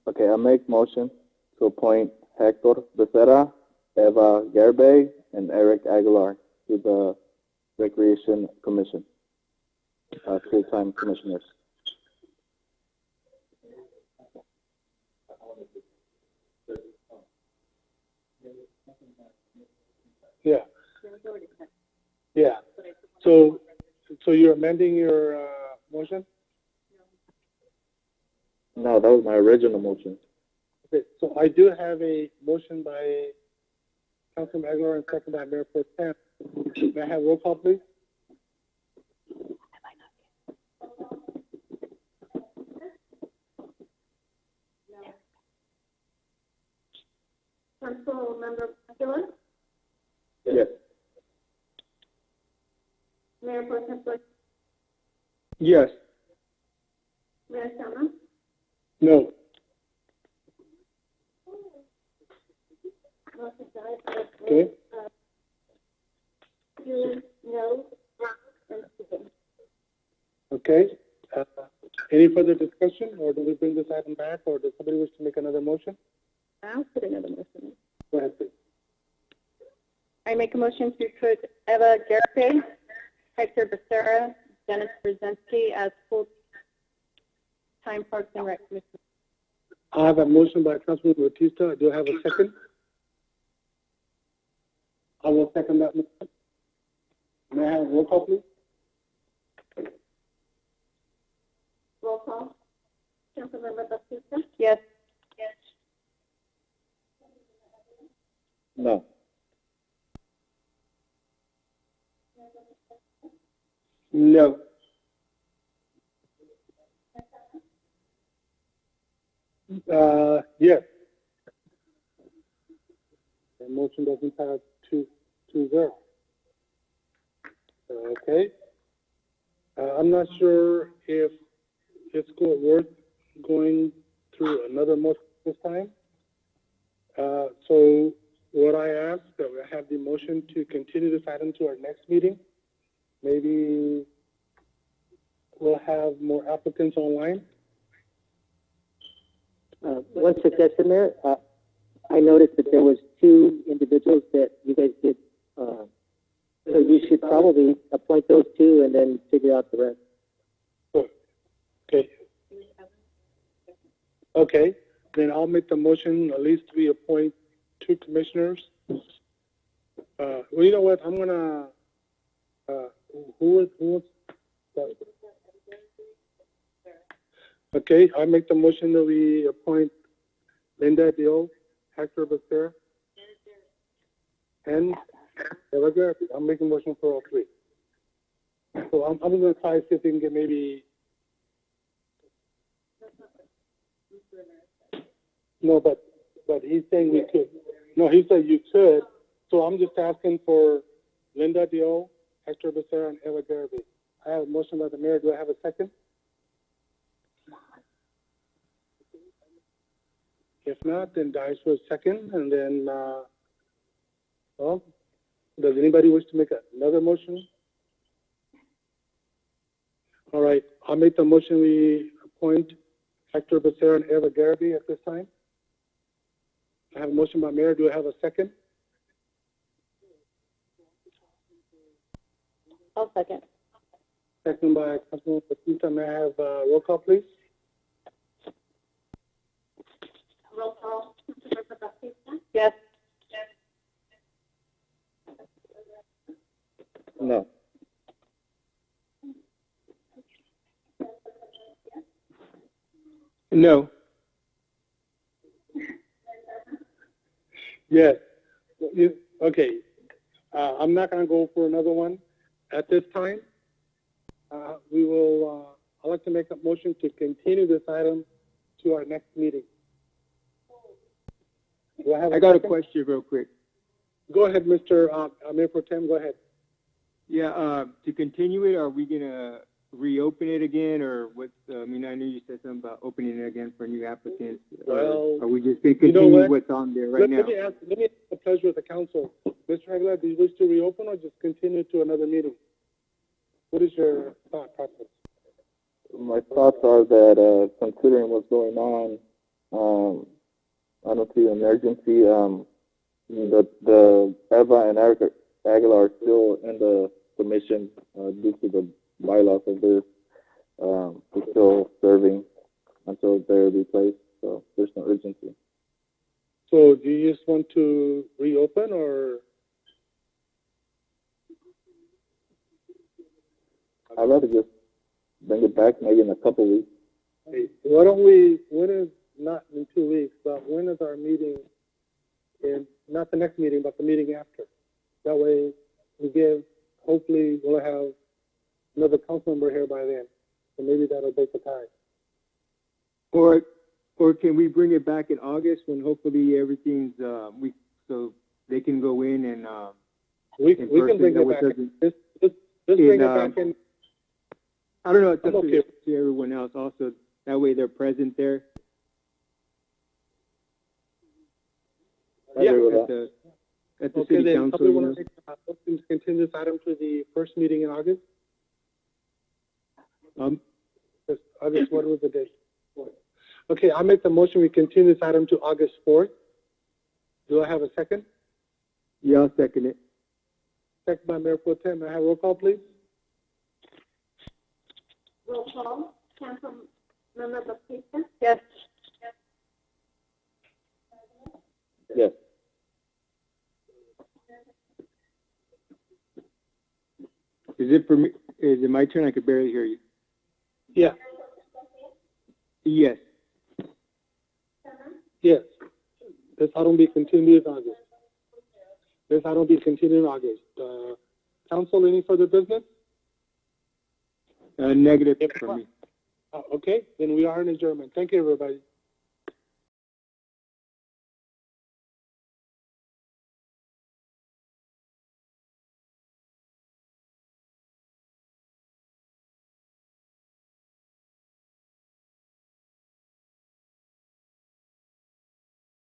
S5: Okay, I make motion to appoint Hector Becerra, Eva Garibay, and Eric Aguilar to the Recreation Commission as full-time commissioners.
S1: Yeah. Yeah. So you're amending your motion?
S5: No, that was my original motion.
S1: Okay, so I do have a motion by Councilman Aguilar and second by Mayor Pro Tem. May I have roll call, please?
S8: Councilmember Aguilar,
S5: Yes.
S8: Mayor Pro Tem Blankenship,
S3: Yes.
S8: Mayor Sama,
S1: No.
S8: motion dies.
S1: Okay.
S8: Two no, and Stephen.
S1: Okay. Any further discussion, or do we bring this item back, or does somebody wish to make another motion?
S2: I'll put another motion in.
S1: Go ahead, please.
S2: I make a motion to put Eva Garfe, Hector Becerra, Dennis Brzezinski as full-time Parks and Rec Commissioner.
S1: I have a motion by Councilman Batista. Do I have a second? I will second that motion. May I have roll call, please?
S8: Roll call. Councilmember Batista,
S2: Yes.
S5: No.
S1: No. Yes. The motion doesn't pass 2-0. Okay. I'm not sure if it's worth going through another motion this time. So what I ask that we have the motion to continue this item to our next meeting. Maybe we'll have more applicants online.
S7: One suggestion there, I noticed that there was 2 individuals that you guys did, so you should probably appoint those 2 and then figure out the rest.
S1: Okay. Okay, then I'll make the motion, at least we appoint 2 commissioners. Well, you know what, I'm gonna, who okay, I make the motion that we appoint Linda Dio, Hector Becerra, and Eva Garfe. I'm making a motion for all 3. So I'm gonna try to see if we can get maybe. No, but he's saying we could. No, he said you could. So I'm just asking for Linda Dio, Hector Becerra, and Eva Garfe. I have a motion by the mayor. Do I have a second? If not, then dies for a second, and then, well, does anybody wish to make another motion? All right, I'll make the motion. We appoint Hector Becerra and Eva Garfe at this time. I have a motion by mayor. Do I have a second?
S2: I'll second.
S1: Second by Councilman Batista. May I have roll call, please?
S8: roll call. Councilmember Batista,
S2: Yes.
S5: No.
S1: No. Yes. Okay. I'm not going to go for another one at this time. We will. I'd like to make a motion to continue this item to our next meeting. Do I have
S3: I got a
S1: second?
S3: question real quick.
S1: Go ahead, Mr. Mayor Pro Tem. Go ahead.
S3: Yeah, to continue it, are we gonna reopen it again, or what's? I mean, I know you said something about opening it again for new applicants.
S1: Well,
S3: are we just gonna
S1: you know
S3: continue
S1: what?
S3: what's on there right now?
S1: Let me ask the pleasure of the council. Mr. Aguilar, do you wish to reopen or just continue to another meeting? What is your thought process?
S5: My thoughts are that, considering what's going on, I don't see an urgency. The Eva and Eric Aguilar are still in the commission due to the bylaws of this. They're still serving until they're replaced, so there's no urgency.
S1: So do you just want to reopen, or? I'd
S5: rather just bring it back maybe in a couple weeks.
S1: Why don't we, when is not in 2 weeks, but when is our meeting in, not the next meeting, but the meeting after? That way we give, hopefully we'll have another council member here by then. So maybe that'll take the time.
S3: Or can we bring it back in August when hopefully everything's, so they can go in and,
S1: We can bring it back. Just bring it back in.
S3: I don't know, it's
S1: I'm
S3: up
S1: okay.
S3: to everyone else also. That way they're present there.
S5: I agree with
S3: At
S5: that.
S3: the
S1: Okay,
S3: city
S1: then,
S3: council,
S1: somebody
S3: you know?
S1: want to make a motion to continue this item to the first meeting in August? August, what was the date? Okay, I'll make the motion, we continue this item to August 4th. Do I have a second?
S3: Yeah, I'll second it.
S1: Second by Mayor Pro Tem. May I have roll call, please?
S8: Roll call, Councilmember Baptista,
S2: Yes.
S5: Yes.
S3: Is it for me? Is it my turn? I could barely hear you.
S1: Yeah.
S3: Yes.
S1: Yes. This item be continued in August. This item be continued in August. Council, any further business?
S3: Negative for me.
S1: Okay, then we are in adjournment. Thank you, everybody.